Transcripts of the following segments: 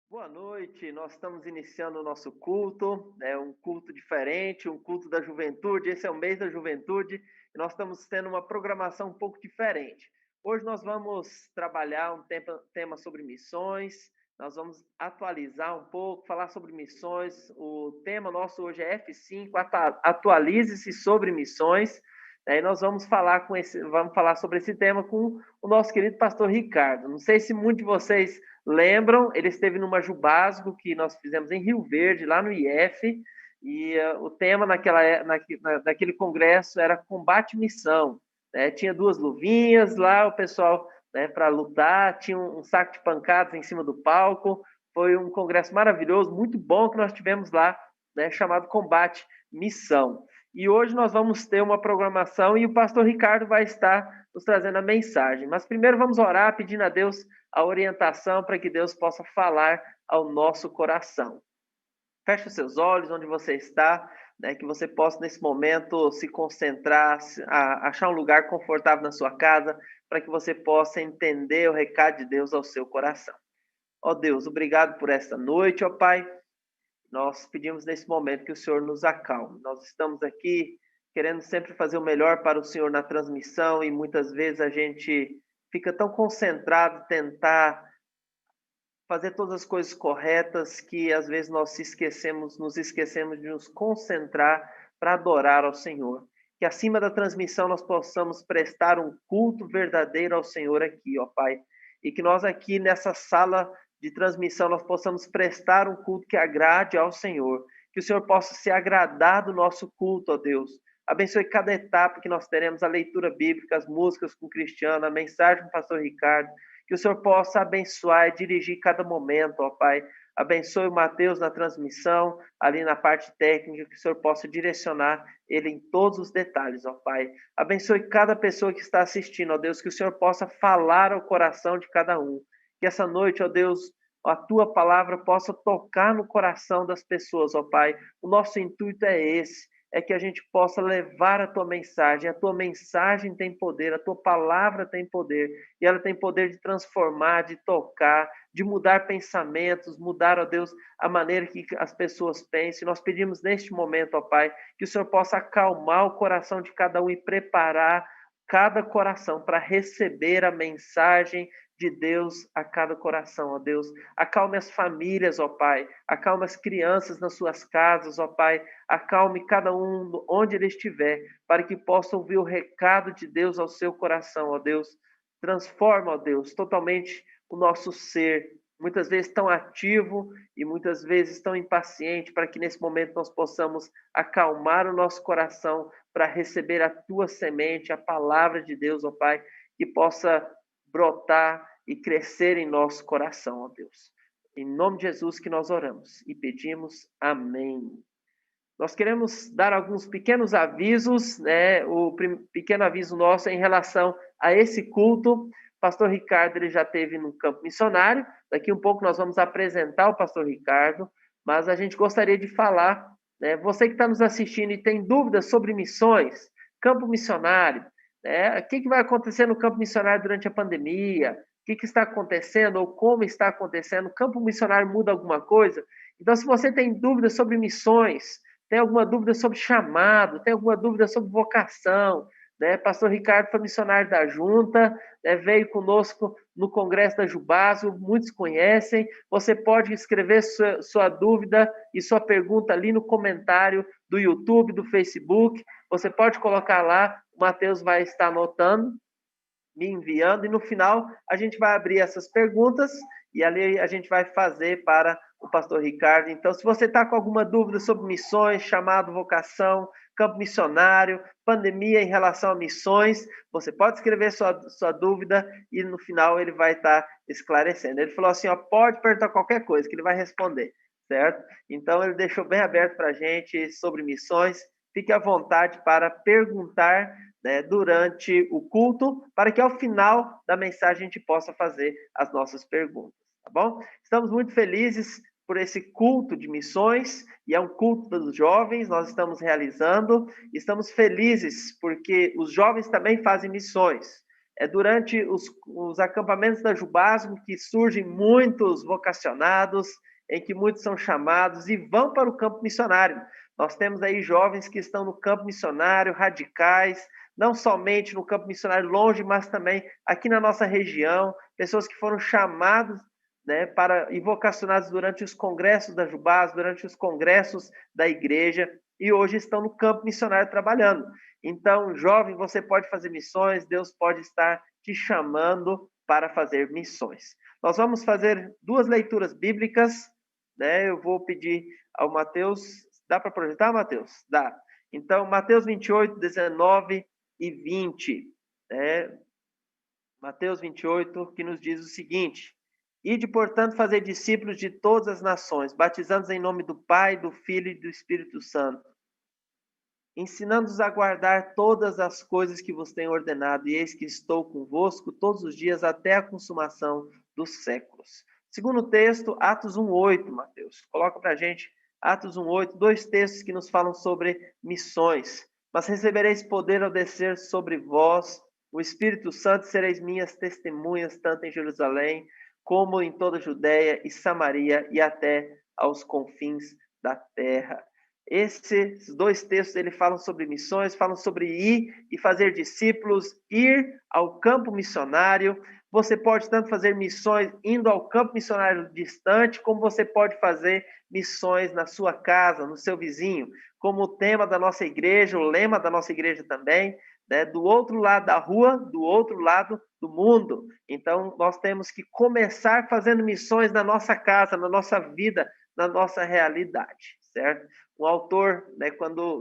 Boa noite, nós estamos iniciando o nosso culto, um culto diferente, um culto da juventude. Esse é o mês da juventude e nós estamos tendo uma programação um pouco diferente. Hoje nós vamos trabalhar um tema sobre missões, nós vamos atualizar um pouco, falar sobre missões. O tema nosso hoje é F5, atualize-se sobre missões. Aí nós vamos falar sobre esse tema com o nosso querido pastor Ricardo. Não sei se muitos de vocês lembram, ele esteve numa Jubasgo que nós fizemos em Rio Verde, lá no IF, e o tema naquele congresso era combate e missão. Né? Tinha duas luvinhas lá, o pessoal, né, para lutar, tinha um saco de pancadas em cima do palco. Foi um congresso maravilhoso, muito bom que nós tivemos lá, né, chamado Combate Missão. E hoje nós vamos ter uma programação e o pastor Ricardo vai estar nos trazendo a mensagem. Mas primeiro vamos orar pedindo a Deus a orientação para que Deus possa falar ao nosso coração. Feche os seus olhos onde você está, né, que você possa nesse momento se concentrar, achar um lugar confortável na sua casa, para que você possa entender o recado de Deus ao seu coração. Ó Deus, obrigado por esta noite, ó Pai. Nós pedimos nesse momento que o Senhor nos acalme. Nós estamos aqui querendo sempre fazer o melhor para o Senhor na transmissão e muitas vezes a gente fica tão concentrado em tentar fazer todas as coisas corretas que às vezes nos esquecemos de nos concentrar para adorar ao Senhor. Que acima da transmissão nós possamos prestar um culto verdadeiro ao Senhor aqui, ó Pai. E que nós aqui nessa sala de transmissão nós possamos prestar um culto que agrade ao Senhor. Que o Senhor possa se agradar do nosso culto, ó Deus. Abençoe cada etapa que nós teremos, a leitura bíblica, as músicas com o Cristiano, a mensagem com o pastor Ricardo, que o Senhor possa abençoar e dirigir cada momento, ó Pai. Abençoe o Mateus na transmissão, ali na parte técnica, que o Senhor possa direcionar ele em todos os detalhes, ó Pai. Abençoe cada pessoa que está assistindo, ó Deus, que o Senhor possa falar ao coração de cada um. Que essa noite, ó Deus, a tua palavra possa tocar no coração das pessoas, ó Pai. O nosso intuito é esse, é que a gente possa levar a tua mensagem. A tua mensagem tem poder, a tua palavra tem poder, e ela tem poder de transformar, de tocar, de mudar pensamentos, mudar, ó Deus, a maneira que as pessoas pensam. Nós pedimos neste momento, ó Pai, que o Senhor possa acalmar o coração de cada um e preparar cada coração para receber a mensagem de Deus a cada coração, ó Deus. Acalme as famílias, ó Pai. Acalme as crianças nas suas casas, ó Pai. Acalme cada um onde ele estiver, para que possa ouvir o recado de Deus ao seu coração, ó Deus. Transforma, ó Deus, totalmente o nosso ser, muitas vezes tão ativo e muitas vezes tão impaciente, para que nesse momento nós possamos acalmar o nosso coração para receber a tua semente, a palavra de Deus, ó Pai, que possa brotar e crescer em nosso coração, ó Deus. Em nome de Jesus que nós oramos e pedimos amém. Nós queremos dar alguns pequenos avisos, né? O pequeno aviso nosso é em relação a esse culto. O pastor Ricardo ele já esteve no campo missionário. Daqui um pouco nós vamos apresentar o pastor Ricardo, mas a gente gostaria de falar, né? Você que está nos assistindo e tem dúvidas sobre missões, campo missionário, né? O que vai acontecer no campo missionário durante a pandemia? O que está acontecendo ou como está acontecendo? O campo missionário muda alguma coisa? Então, se você tem dúvidas sobre missões, tem alguma dúvida sobre chamado, tem alguma dúvida sobre vocação, né? Pastor Ricardo foi missionário da Junta, né? Veio conosco no Congresso da Jubasgo, muitos conhecem. Você pode escrever sua dúvida e sua pergunta ali no comentário do YouTube, do Facebook. Você pode colocar lá, o Mateus vai estar anotando, me enviando, e no final a gente vai abrir essas perguntas e ali a gente vai fazer para o pastor Ricardo. Então, se você está com alguma dúvida sobre missões, chamado, vocação, campo missionário, pandemia em relação a missões, você pode escrever sua dúvida e no final ele vai estar esclarecendo. Ele falou assim, ó, pode perguntar qualquer coisa que ele vai responder, certo? Então, ele deixou bem aberto para a gente sobre missões. Fique à vontade para perguntar, né, durante o culto, para que ao final da mensagem a gente possa fazer as nossas perguntas, tá bom? Estamos muito felizes por esse culto de missões, e é um culto dos jovens, nós estamos realizando, estamos felizes porque os jovens também fazem missões. É durante os acampamentos da Jubasmo que surgem muitos vocacionados, em que muitos são chamados e vão para o campo missionário. Nós temos aí jovens que estão no campo missionário, radicais, não somente no campo missionário longe, mas também aqui na nossa região, pessoas que foram chamadas, né, e vocacionados durante os congressos da Jubasmo, durante os congressos da igreja, e hoje estão no campo missionário trabalhando. Então, jovem, você pode fazer missões, Deus pode estar te chamando para fazer missões. Nós vamos fazer 2 leituras bíblicas, né? Eu vou pedir ao Mateus, dá para projetar, Mateus? Dá. Então, Mateus 28, 19 e 20, né? Mateus 28, que nos diz o seguinte: Ide, portanto, fazer discípulos de todas as nações, batizando-os em nome do Pai, do Filho e do Espírito Santo, ensinando-os a guardar todas as coisas que vos tenho ordenado, e eis que estou convosco todos os dias até a consumação dos séculos. Segundo texto, Atos 1:8, Mateus. Coloca para a gente Atos 1:8, 2 textos que nos falam sobre missões. Mas recebereis poder ao descer sobre vós o Espírito Santo, sereis minhas testemunhas, tanto em Jerusalém, como em toda a Judéia e Samaria, e até aos confins da terra. Esses 2 textos ele falam sobre missões, falam sobre ir e fazer discípulos, ir ao campo missionário. Você pode tanto fazer missões indo ao campo missionário distante, como você pode fazer missões na sua casa, no seu vizinho, como o tema da nossa igreja, o lema da nossa igreja também, né? Do outro lado da rua, do outro lado do mundo. Então, nós temos que começar fazendo missões na nossa casa, na nossa vida, na nossa realidade, certo? Um autor, né,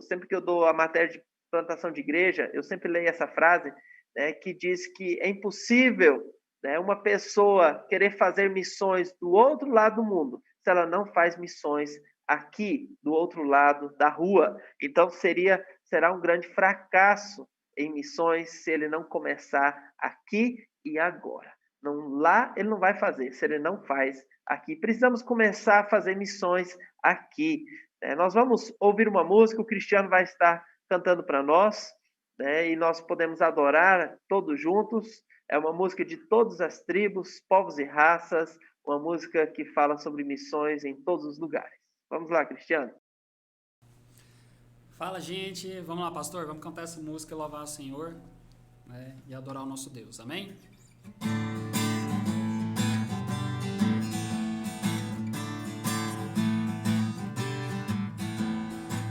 sempre que eu dou a matéria de plantação de igreja, eu sempre leio essa frase, né, que diz que é impossível, né, uma pessoa querer fazer missões do outro lado do mundo se ela não faz missões aqui, do outro lado da rua. Então, será um grande fracasso em missões se ele não começar aqui e agora. Não, lá ele não vai fazer, se ele não faz aqui. Precisamos começar a fazer missões aqui. Nós vamos ouvir uma música, o Cristiano vai estar cantando para nós, né, e nós podemos adorar todos juntos. É uma música de todas as tribos, povos e raças, uma música que fala sobre missões em todos os lugares. Vamos lá, Cristiano. Fala, gente. Vamos lá, pastor. Vamos cantar essa música e louvar o Senhor, né, e adorar o nosso Deus. Amém?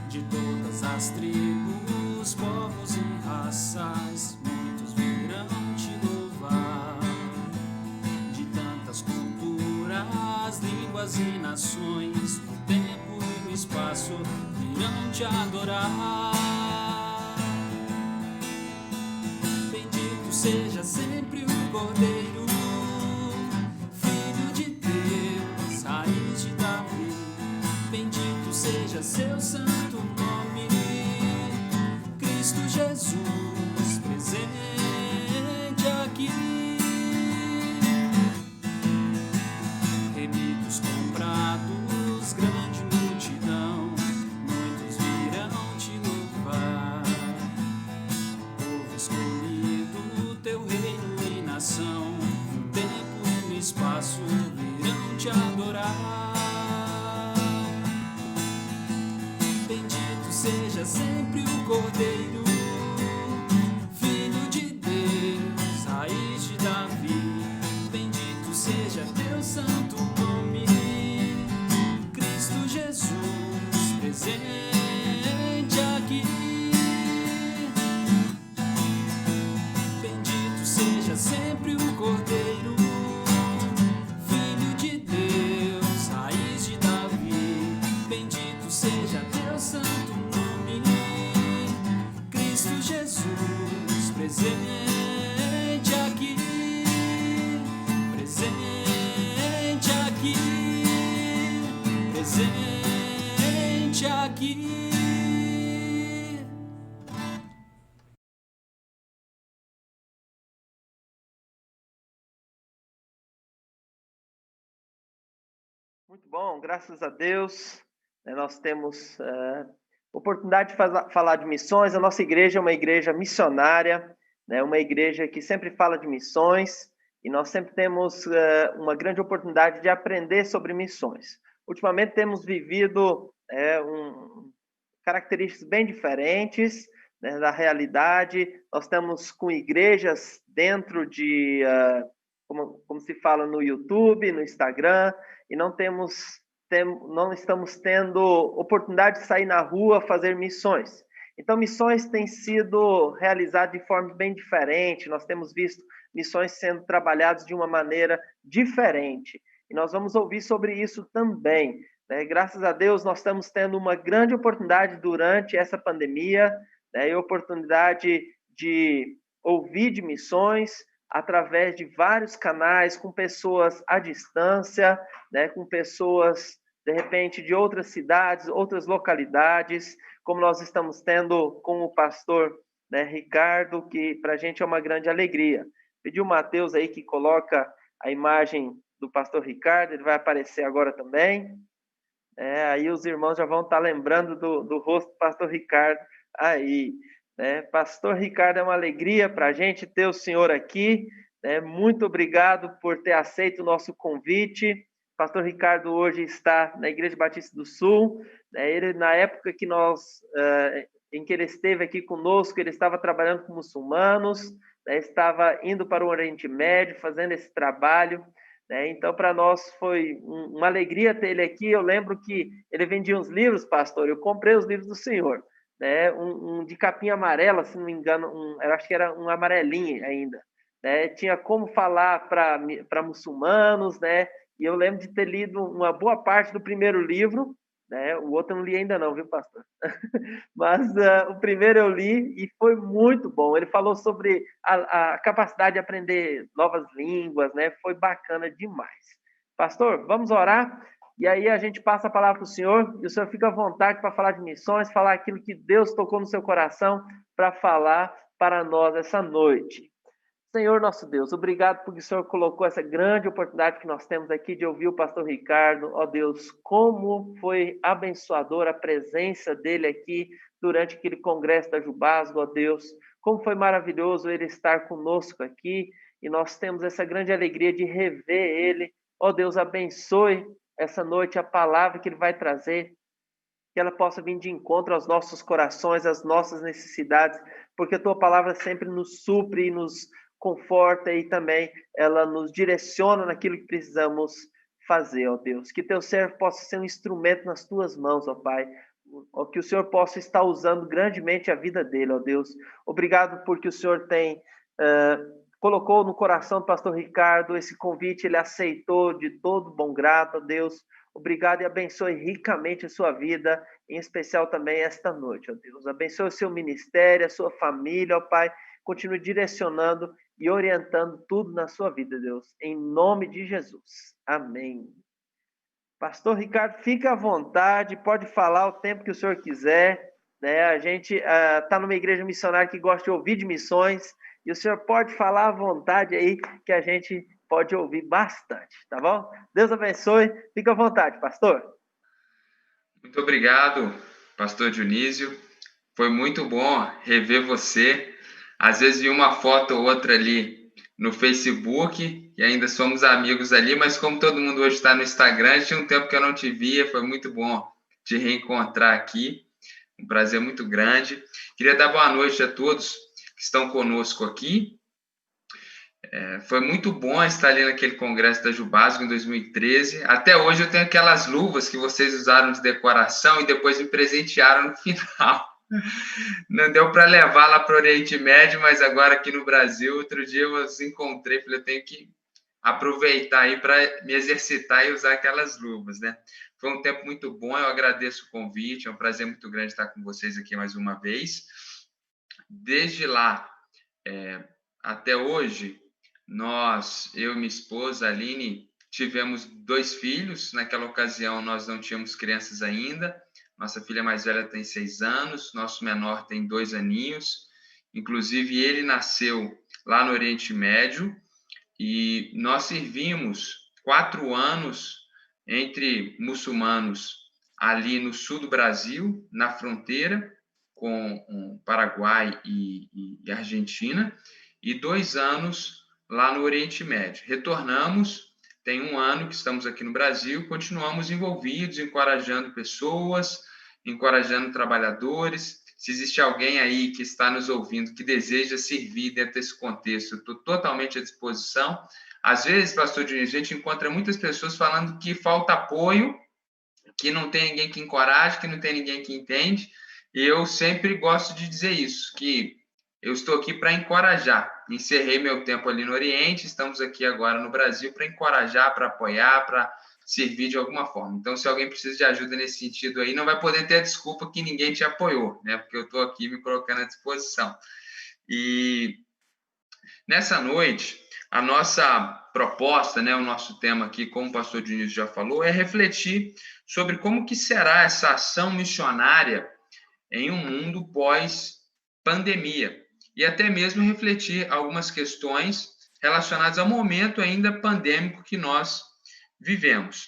De todas as tribos, povos e raças, muitos virão te louvar. De tantas culturas, línguas e nações, no tempo e no espaço, virão te adorar. Bendito seja sempre o Cordeiro, Filho de Deus, raiz de Davi. Bendito seja seu santo nome, Cristo Jesus, presente aqui. Remidos comprados, grande multidão, muitos virão te louvar. Povo escolhido, teu reino e nação, no tempo e no espaço virão te adorar. Bendito seja sempre o Cordeiro, Filho de Deus, raiz de Davi. Bendito seja teu santo nome, Cristo Jesus, presente aqui. Bendito seja sempre o Cordeiro, Filho de Deus, raiz de Davi. Bendito seja teu santo nome, Cristo Jesus, presente aqui. Presente aqui, presente aqui. Muito bom, graças a Deus. Nós temos oportunidade de falar de missões. A nossa igreja é uma igreja missionária. né? Uma igreja que sempre fala de missões e nós sempre temos uma grande oportunidade de aprender sobre missões. Ultimamente temos vivido características bem diferentes, né, da realidade. Nós estamos com igrejas dentro de, como se fala no YouTube, no Instagram, e não estamos tendo oportunidade de sair na rua fazer missões. Então, missões têm sido realizadas de forma bem diferente. Nós temos visto missões sendo trabalhadas de uma maneira diferente. E nós vamos ouvir sobre isso também. Né? Graças a Deus, nós estamos tendo uma grande oportunidade durante essa pandemia, né? E oportunidade de ouvir de missões através de vários canais, com pessoas à distância, né? Com pessoas, de repente, de outras cidades, outras localidades, como nós estamos tendo com o pastor, né, Ricardo, que para a gente é uma grande alegria. Pedi o Matheus aí que coloca a imagem do pastor Ricardo, ele vai aparecer agora também. Aí os irmãos já vão estar lembrando do rosto do pastor Ricardo aí. Né? Pastor Ricardo, é uma alegria para a gente ter o senhor aqui. Né? Muito obrigado por ter aceito o nosso convite. Pastor Ricardo hoje está na Igreja Batista do Sul. Ele, na época em que ele esteve aqui conosco, ele estava trabalhando com muçulmanos, estava indo para o Oriente Médio, fazendo esse trabalho. Então, para nós foi uma alegria ter ele aqui. Eu lembro que ele vendia uns livros, pastor, eu comprei os livros do senhor, né? Um de capinha amarela, se não me engano, eu acho que era um amarelinho ainda, né? Tinha como falar para muçulmanos, né? E eu lembro de ter lido uma boa parte do primeiro livro, né? O outro eu não li ainda não, viu, pastor? Mas o primeiro eu li e foi muito bom. Ele falou sobre a capacidade de aprender novas línguas, né? Foi bacana demais. Pastor, vamos orar? E aí a gente passa a palavra para o senhor e o senhor fica à vontade para falar de missões, falar aquilo que Deus tocou no seu coração para falar para nós essa noite. Senhor nosso Deus, obrigado porque o Senhor colocou essa grande oportunidade que nós temos aqui de ouvir o pastor Ricardo. Ó Deus, como foi abençoadora a presença dele aqui durante aquele congresso da Jubasgo, ó Deus. Como foi maravilhoso ele estar conosco aqui e nós temos essa grande alegria de rever ele. Ó Deus, abençoe essa noite a palavra que ele vai trazer, que ela possa vir de encontro aos nossos corações, às nossas necessidades, porque a tua palavra sempre nos supre e nos conforta e também ela nos direciona naquilo que precisamos fazer, ó Deus. Que teu servo possa ser um instrumento nas tuas mãos, ó Pai. Ó, que o Senhor possa estar usando grandemente a vida dele, ó Deus. Obrigado porque o Senhor tem colocou no coração do pastor Ricardo esse convite, ele aceitou de todo bom grado, ó Deus. Obrigado e abençoe ricamente a sua vida, em especial também esta noite, ó Deus. Abençoe o seu ministério, a sua família, ó Pai. Continue direcionando e orientando tudo na sua vida, Deus. Em nome de Jesus. Amém. Pastor Ricardo, fica à vontade, pode falar o tempo que o senhor quiser. Né? A gente está numa igreja missionária que gosta de ouvir de missões, e o senhor pode falar à vontade aí, que a gente pode ouvir bastante, tá bom? Deus abençoe, fica à vontade, pastor. Muito obrigado, pastor Dionísio. Foi muito bom rever você. Às vezes vi uma foto ou outra ali no Facebook, e ainda somos amigos ali, mas como todo mundo hoje está no Instagram, tinha um tempo que eu não te via, foi muito bom te reencontrar aqui. Um prazer muito grande. Queria dar boa noite a todos que estão conosco aqui. Foi muito bom estar ali naquele congresso da Jubasgo em 2013. Até hoje eu tenho aquelas luvas que vocês usaram de decoração e depois me presentearam no final. Não deu para levar lá para o Oriente Médio, mas agora aqui no Brasil, outro dia eu os encontrei, falei, eu tenho que aproveitar aí para me exercitar e usar aquelas luvas, né? Foi um tempo muito bom, eu agradeço o convite, é um prazer muito grande estar com vocês aqui mais uma vez. Desde lá até hoje, eu e minha esposa, Aline, tivemos 2 filhos. Naquela ocasião, nós não tínhamos crianças ainda. Nossa filha mais velha tem 6 anos, nosso menor tem 2 aninhos. Inclusive, ele nasceu lá no Oriente Médio e nós servimos 4 anos entre muçulmanos ali no sul do Brasil, na fronteira, com Paraguai e Argentina, e 2 anos lá no Oriente Médio. Retornamos, tem 1 ano que estamos aqui no Brasil, continuamos envolvidos, encorajando pessoas, encorajando trabalhadores. Se existe alguém aí que está nos ouvindo, que deseja servir dentro desse contexto, eu estou totalmente à disposição. Às vezes, pastor Dionísio, a gente encontra muitas pessoas falando que falta apoio, que não tem ninguém que encoraje, que não tem ninguém que entende. E eu sempre gosto de dizer isso, que eu estou aqui para encorajar. Encerrei meu tempo ali no Oriente, estamos aqui agora no Brasil para encorajar, para apoiar, para servir de alguma forma. Então, se alguém precisa de ajuda nesse sentido aí, não vai poder ter a desculpa que ninguém te apoiou, né? Porque eu estou aqui me colocando à disposição. E nessa noite, a nossa proposta, né, o nosso tema aqui, como o pastor Dionísio já falou, é refletir sobre como que será essa ação missionária em um mundo pós-pandemia. E até mesmo refletir algumas questões relacionadas ao momento ainda pandêmico que nós vivemos.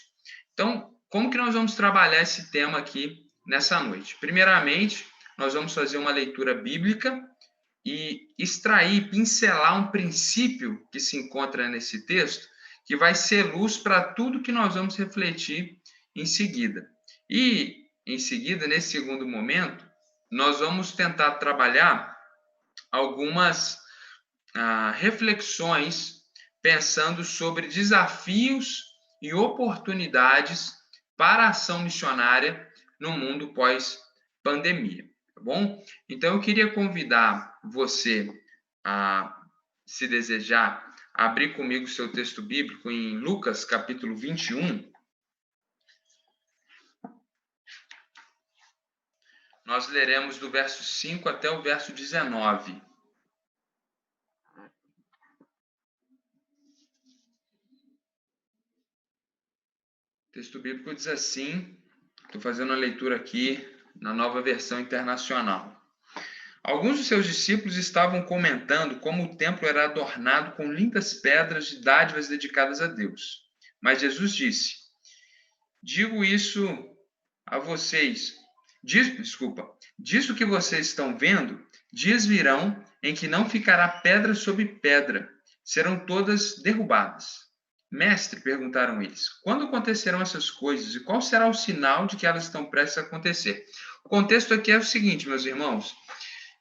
Então, como que nós vamos trabalhar esse tema aqui nessa noite? Primeiramente, nós vamos fazer uma leitura bíblica e extrair, pincelar um princípio que se encontra nesse texto, que vai ser luz para tudo que nós vamos refletir em seguida. E, em seguida, nesse segundo momento, nós vamos tentar trabalhar algumas reflexões pensando sobre desafios e oportunidades para a ação missionária no mundo pós-pandemia, tá bom? Então, eu queria convidar você a, se desejar, abrir comigo o seu texto bíblico em Lucas, capítulo 21. Nós leremos do verso 5 até o verso 19. O texto bíblico diz assim, estou fazendo a leitura aqui na Nova Versão Internacional. Alguns dos seus discípulos estavam comentando como o templo era adornado com lindas pedras de dádivas dedicadas a Deus. Mas Jesus disse, digo isso a vocês, disso que vocês estão vendo, dias virão em que não ficará pedra sobre pedra, serão todas derrubadas. Mestre, perguntaram eles, quando acontecerão essas coisas e qual será o sinal de que elas estão prestes a acontecer? O contexto aqui é o seguinte, meus irmãos,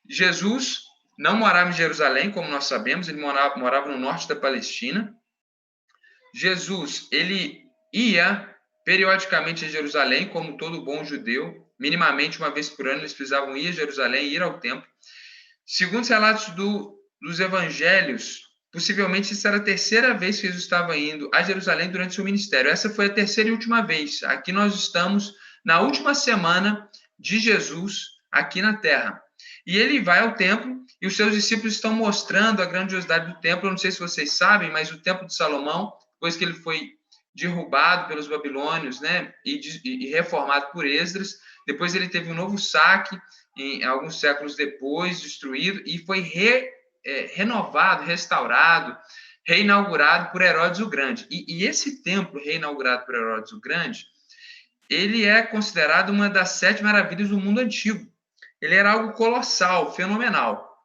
Jesus não morava em Jerusalém, como nós sabemos, ele morava no norte da Palestina. Jesus, ele ia periodicamente a Jerusalém, como todo bom judeu, minimamente uma vez por ano eles precisavam ir a Jerusalém, ir ao templo. Segundo os relatos dos evangelhos, possivelmente essa era a terceira vez que Jesus estava indo a Jerusalém durante seu ministério. Essa foi a terceira e última vez. Aqui nós estamos na última semana de Jesus aqui na Terra. E ele vai ao templo e os seus discípulos estão mostrando a grandiosidade do templo. Eu não sei se vocês sabem, mas o templo de Salomão, depois que ele foi derrubado pelos babilônios, né, e reformado por Esdras, depois ele teve um novo saque, alguns séculos depois, destruído, e foi renovado, restaurado, reinaugurado por Herodes o Grande. E esse templo reinaugurado por Herodes o Grande, ele é considerado uma das 7 maravilhas do mundo antigo. Ele era algo colossal, fenomenal.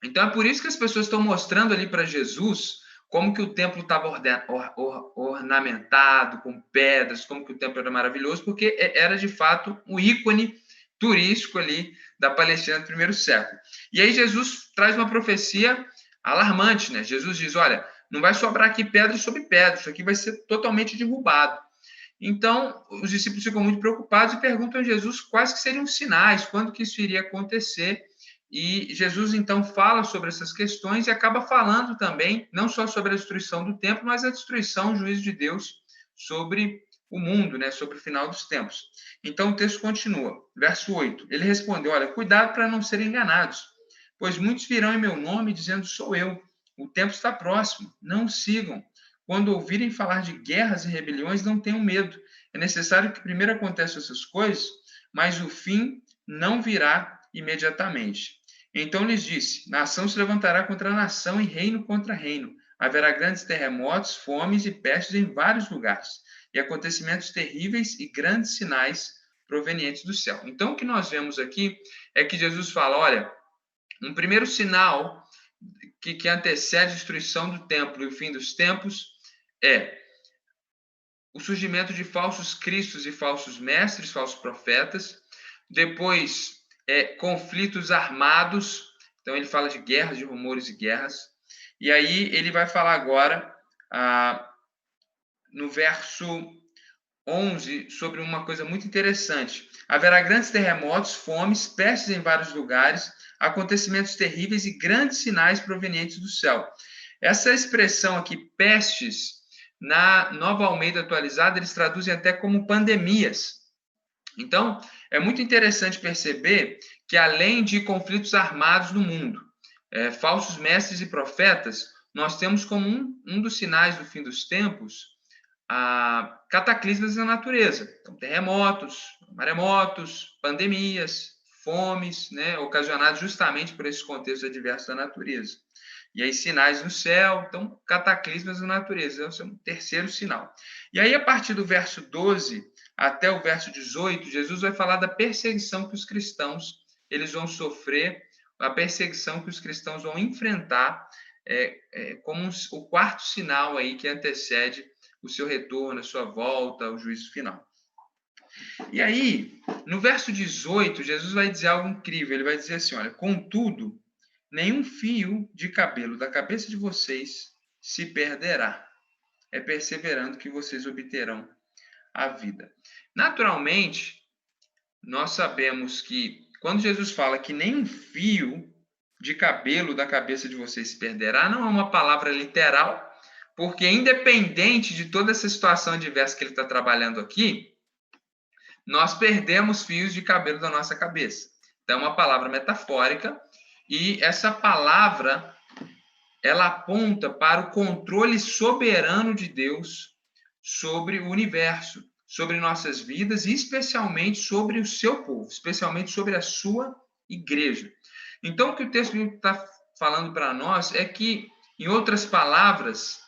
Então, é por isso que as pessoas estão mostrando ali para Jesus como que o templo estava ornamentado, com pedras, como que o templo era maravilhoso, porque era, de fato, um ícone turístico ali da Palestina do primeiro século. E aí Jesus traz uma profecia alarmante, né? Jesus diz, olha, não vai sobrar aqui pedra sobre pedra, isso aqui vai ser totalmente derrubado. Então, os discípulos ficam muito preocupados e perguntam a Jesus quais que seriam os sinais, quando que isso iria acontecer. E Jesus, então, fala sobre essas questões e acaba falando também, não só sobre a destruição do templo, mas a destruição, o juízo de Deus sobre o mundo, né, sobre o final dos tempos. Então, o texto continua. Verso 8. Ele respondeu, olha, cuidado para não serem enganados, pois muitos virão em meu nome dizendo, sou eu. O tempo está próximo, não o sigam. Quando ouvirem falar de guerras e rebeliões, não tenham medo. É necessário que primeiro aconteçam essas coisas, mas o fim não virá imediatamente. Então lhes disse, nação se levantará contra nação e reino contra reino. Haverá grandes terremotos, fomes e pestes em vários lugares, e acontecimentos terríveis e grandes sinais provenientes do céu. Então, o que nós vemos aqui é que Jesus fala, olha, um primeiro sinal que antecede a destruição do templo e o fim dos tempos é o surgimento de falsos cristos e falsos mestres, falsos profetas. Depois, conflitos armados. Então, ele fala de guerras, de rumores de guerras. E aí, ele vai falar agora, no verso 11, sobre uma coisa muito interessante. Haverá grandes terremotos, fomes, pestes em vários lugares, acontecimentos terríveis e grandes sinais provenientes do céu. Essa expressão aqui, pestes, na Nova Almeida atualizada, eles traduzem até como pandemias. Então, é muito interessante perceber que, além de conflitos armados no mundo, falsos mestres e profetas, nós temos como um dos sinais do fim dos tempos cataclismas da natureza. Então, terremotos, maremotos, pandemias, fomes, né, ocasionados justamente por esses contextos adversos da natureza. E aí, sinais no céu, então, cataclismas da natureza. Esse é um terceiro sinal. E aí, a partir do verso 12 até o verso 18, Jesus vai falar da perseguição que os cristãos eles vão sofrer, a perseguição que os cristãos vão enfrentar, como o quarto sinal aí que antecede o seu retorno, a sua volta, o juízo final. E aí, no verso 18, Jesus vai dizer algo incrível. Ele vai dizer assim, olha, contudo, nenhum fio de cabelo da cabeça de vocês se perderá. É perseverando que vocês obterão a vida. Naturalmente, nós sabemos que quando Jesus fala que nenhum fio de cabelo da cabeça de vocês se perderá, não é uma palavra literal, porque independente de toda essa situação adversa que ele está trabalhando aqui, nós perdemos fios de cabelo da nossa cabeça. Então, é uma palavra metafórica, e essa palavra, ela aponta para o controle soberano de Deus sobre o universo, sobre nossas vidas e especialmente sobre o seu povo, especialmente sobre a sua igreja. Então, o que o texto bíblico está falando para nós é que, em outras palavras,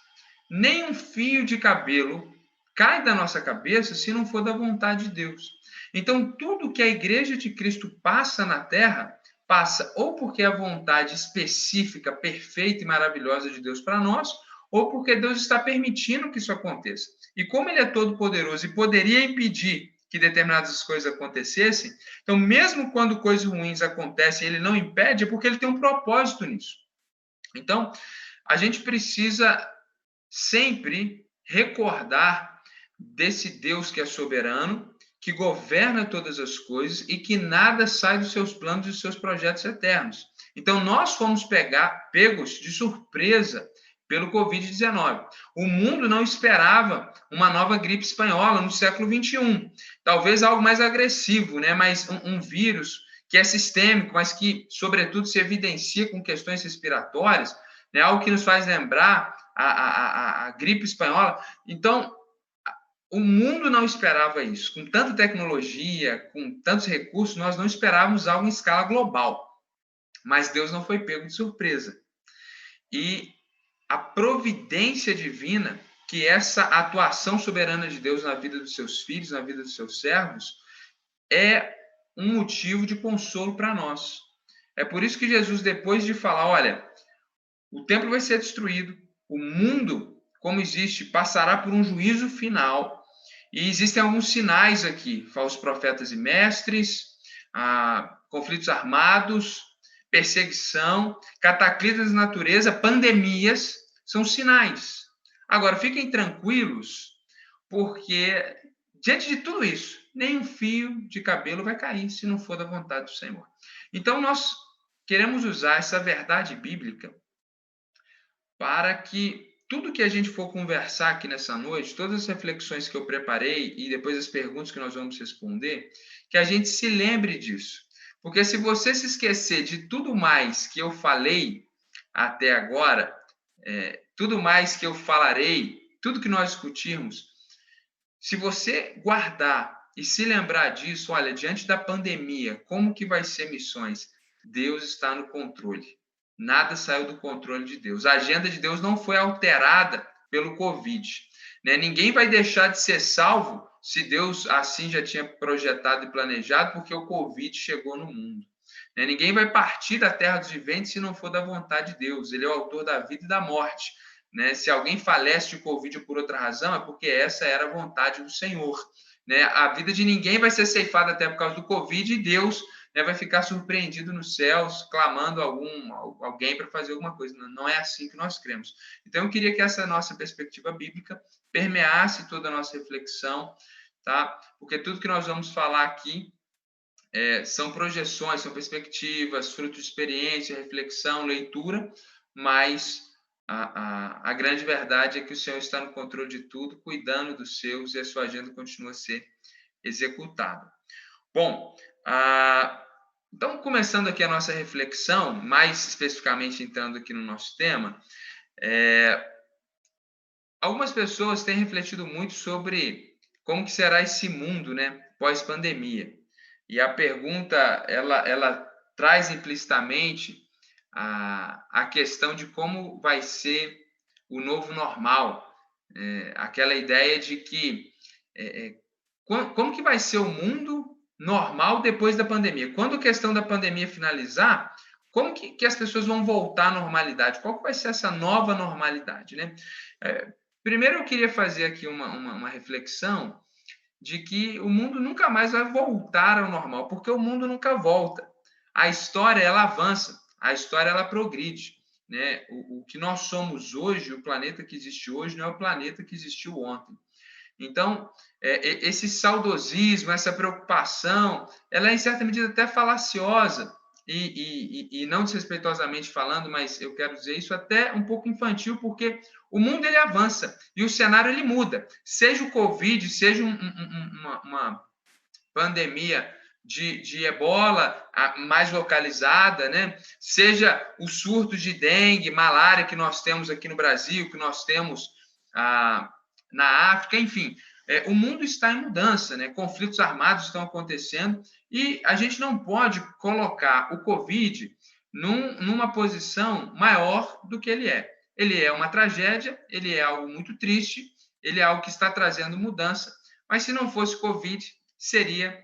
nem um fio de cabelo cai da nossa cabeça se não for da vontade de Deus. Então, tudo que a igreja de Cristo passa na terra, passa ou porque é a vontade específica, perfeita e maravilhosa de Deus para nós, ou porque Deus está permitindo que isso aconteça. E como ele é todo poderoso e poderia impedir que determinadas coisas acontecessem, então mesmo quando coisas ruins acontecem, ele não impede, é porque ele tem um propósito nisso. Então, a gente precisa sempre recordar desse Deus que é soberano, que governa todas as coisas e que nada sai dos seus planos e dos seus projetos eternos. Então, nós fomos pegos de surpresa pelo Covid-19. O mundo não esperava uma nova gripe espanhola no século XXI. Talvez algo mais agressivo, né? Mas um vírus que é sistêmico, mas que, sobretudo, se evidencia com questões respiratórias, né? Algo que nos faz lembrar a gripe espanhola. Então, o mundo não esperava isso. Com tanta tecnologia, com tantos recursos, nós não esperávamos algo em escala global. Mas Deus não foi pego de surpresa. E a providência divina, que essa atuação soberana de Deus na vida dos seus filhos, na vida dos seus servos, é um motivo de consolo para nós. É por isso que Jesus, depois de falar, olha, o templo vai ser destruído, o mundo, como existe, passará por um juízo final, e existem alguns sinais aqui, falsos profetas e mestres, conflitos armados, perseguição, cataclismos da natureza, pandemias, são sinais. Agora, fiquem tranquilos, porque diante de tudo isso, nem um fio de cabelo vai cair se não for da vontade do Senhor. Então, nós queremos usar essa verdade bíblica para que tudo que a gente for conversar aqui nessa noite, todas as reflexões que eu preparei e depois as perguntas que nós vamos responder, que a gente se lembre disso. Porque se você se esquecer de tudo mais que eu falei até agora, tudo mais que eu falarei, tudo que nós discutirmos, se você guardar e se lembrar disso, olha, diante da pandemia, como que vai ser missões? Deus está no controle. Nada saiu do controle de Deus. A agenda de Deus não foi alterada pelo Covid. Né? Ninguém vai deixar de ser salvo se Deus assim já tinha projetado e planejado, porque o Covid chegou no mundo. Ninguém vai partir da terra dos viventes se não for da vontade de Deus. Ele é o autor da vida e da morte. Se alguém falece de Covid por outra razão, é porque essa era a vontade do Senhor. A vida de ninguém vai ser ceifada até por causa do Covid e Deus vai ficar surpreendido nos céus, clamando alguém para fazer alguma coisa. Não é assim que nós cremos. Então, eu queria que essa nossa perspectiva bíblica permeasse toda a nossa reflexão, tá? Porque tudo que nós vamos falar aqui são projeções, são perspectivas, fruto de experiência, reflexão, leitura, mas a grande verdade é que o Senhor está no controle de tudo, cuidando dos seus, e a sua agenda continua a ser executada. Bom, então, começando aqui a nossa reflexão, mais especificamente entrando aqui no nosso tema, algumas pessoas têm refletido muito sobre como que será esse mundo, pós-pandemia. E a pergunta, ela traz implicitamente a questão de como vai ser o novo normal. Aquela ideia de que como que vai ser o mundo normal depois da pandemia? Quando a questão da pandemia finalizar, como que as pessoas vão voltar à normalidade? Qual que vai ser essa nova normalidade, primeiro, eu queria fazer aqui uma reflexão de que o mundo nunca mais vai voltar ao normal, porque o mundo nunca volta. A história, ela avança, a história, ela progride. O que nós somos hoje, o planeta que existe hoje, não é o planeta que existiu ontem. Então, esse saudosismo, essa preocupação, ela é, em certa medida, até falaciosa, e não desrespeitosamente falando, mas eu quero dizer isso até um pouco infantil, porque o mundo ele avança e o cenário ele muda. Seja o Covid, seja uma pandemia de ebola mais localizada, seja o surto de dengue, malária que nós temos aqui no Brasil, que nós temos na África, enfim, o mundo está em mudança, conflitos armados estão acontecendo e a gente não pode colocar o Covid numa posição maior do que ele é. Ele é uma tragédia, ele é algo muito triste, ele é algo que está trazendo mudança, mas se não fosse Covid, seria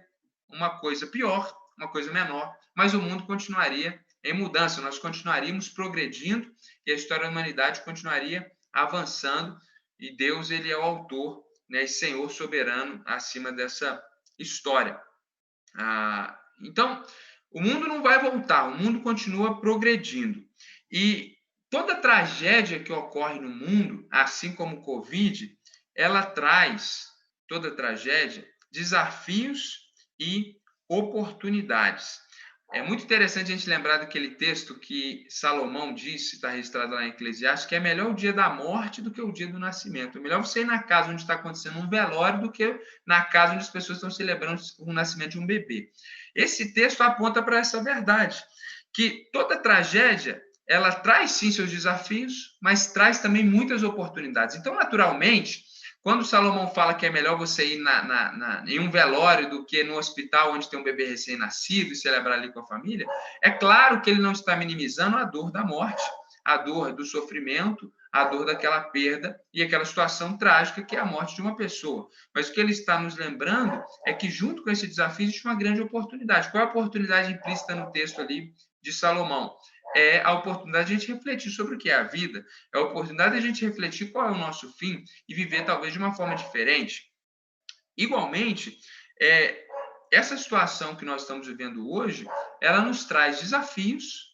uma coisa pior, uma coisa menor, mas o mundo continuaria em mudança, nós continuaríamos progredindo e a história da humanidade continuaria avançando e Deus, ele é o autor, e Senhor soberano acima dessa história. Então, o mundo não vai voltar, o mundo continua progredindo. E toda tragédia que ocorre no mundo, assim como o Covid, ela traz, toda tragédia, desafios e oportunidades. É muito interessante a gente lembrar daquele texto que Salomão disse, está registrado lá em Eclesiastes, que é melhor o dia da morte do que o dia do nascimento. É melhor você ir na casa onde está acontecendo um velório do que na casa onde as pessoas estão celebrando o nascimento de um bebê. Esse texto aponta para essa verdade, que toda tragédia, ela traz sim seus desafios, mas traz também muitas oportunidades. Então, naturalmente, quando Salomão fala que é melhor você ir em um velório do que no hospital onde tem um bebê recém-nascido e celebrar ali com a família, é claro que ele não está minimizando a dor da morte, a dor do sofrimento, a dor daquela perda e aquela situação trágica que é a morte de uma pessoa. Mas o que ele está nos lembrando é que junto com esse desafio existe uma grande oportunidade. Qual é a oportunidade implícita no texto ali de Salomão? É a oportunidade de a gente refletir sobre o que é a vida, é a oportunidade de a gente refletir qual é o nosso fim e viver talvez de uma forma diferente. Igualmente, essa situação que nós estamos vivendo hoje, ela nos traz desafios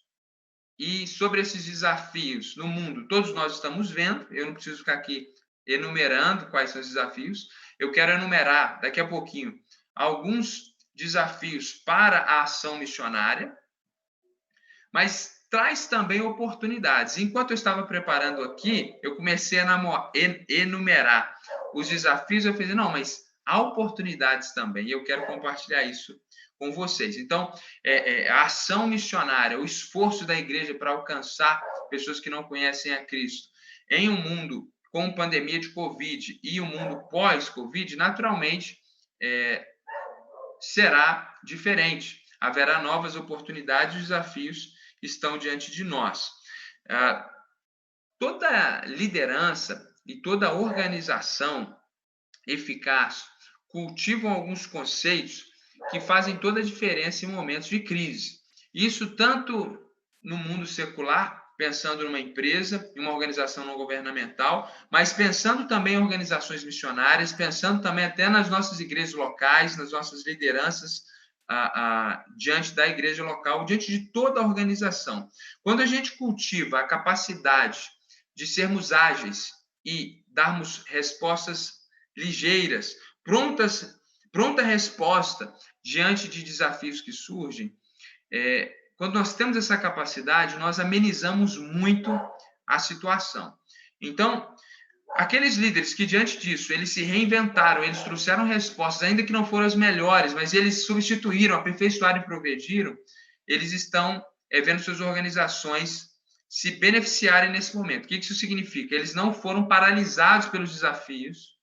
e sobre esses desafios no mundo, todos nós estamos vendo, eu não preciso ficar aqui enumerando quais são os desafios, eu quero enumerar daqui a pouquinho alguns desafios para a ação missionária, mas traz também oportunidades. Enquanto eu estava preparando aqui, eu comecei a enumerar os desafios, eu falei, não, mas há oportunidades também, e eu quero compartilhar isso com vocês. Então, a ação missionária, o esforço da igreja para alcançar pessoas que não conhecem a Cristo, em um mundo com pandemia de Covid e um mundo pós-Covid, naturalmente, será diferente. Haverá novas oportunidades e desafios estão diante de nós. Toda liderança e toda organização eficaz cultivam alguns conceitos que fazem toda a diferença em momentos de crise. Isso tanto no mundo secular, pensando numa empresa, em uma organização não governamental, mas pensando também em organizações missionárias, pensando também até nas nossas igrejas locais, nas nossas lideranças diante da igreja local, diante de toda a organização. Quando a gente cultiva a capacidade de sermos ágeis e darmos respostas ligeiras, pronta resposta diante de desafios que surgem, quando nós temos essa capacidade, nós amenizamos muito a situação. Então, aqueles líderes que, diante disso, eles se reinventaram, eles trouxeram respostas, ainda que não foram as melhores, mas eles substituíram, aperfeiçoaram e progrediram, eles estão vendo suas organizações se beneficiarem nesse momento. O que isso significa? Eles não foram paralisados pelos desafios,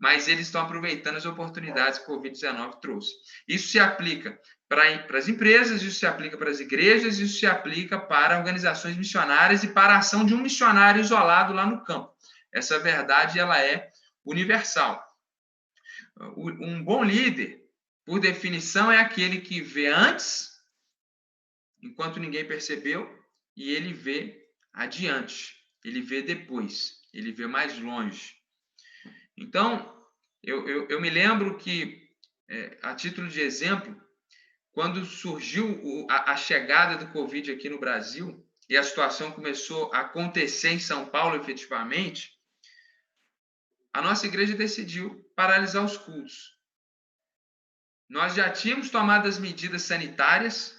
mas eles estão aproveitando as oportunidades que o Covid-19 trouxe. Isso se aplica para as empresas, isso se aplica para as igrejas, isso se aplica para organizações missionárias e para a ação de um missionário isolado lá no campo. Essa verdade, ela é universal. Um bom líder, por definição, é aquele que vê antes, enquanto ninguém percebeu, e ele vê adiante, ele vê depois, ele vê mais longe. Então, eu me lembro que, a título de exemplo, quando surgiu a chegada do Covid aqui no Brasil, e a situação começou a acontecer em São Paulo efetivamente, a nossa igreja decidiu paralisar os cultos. Nós já tínhamos tomado as medidas sanitárias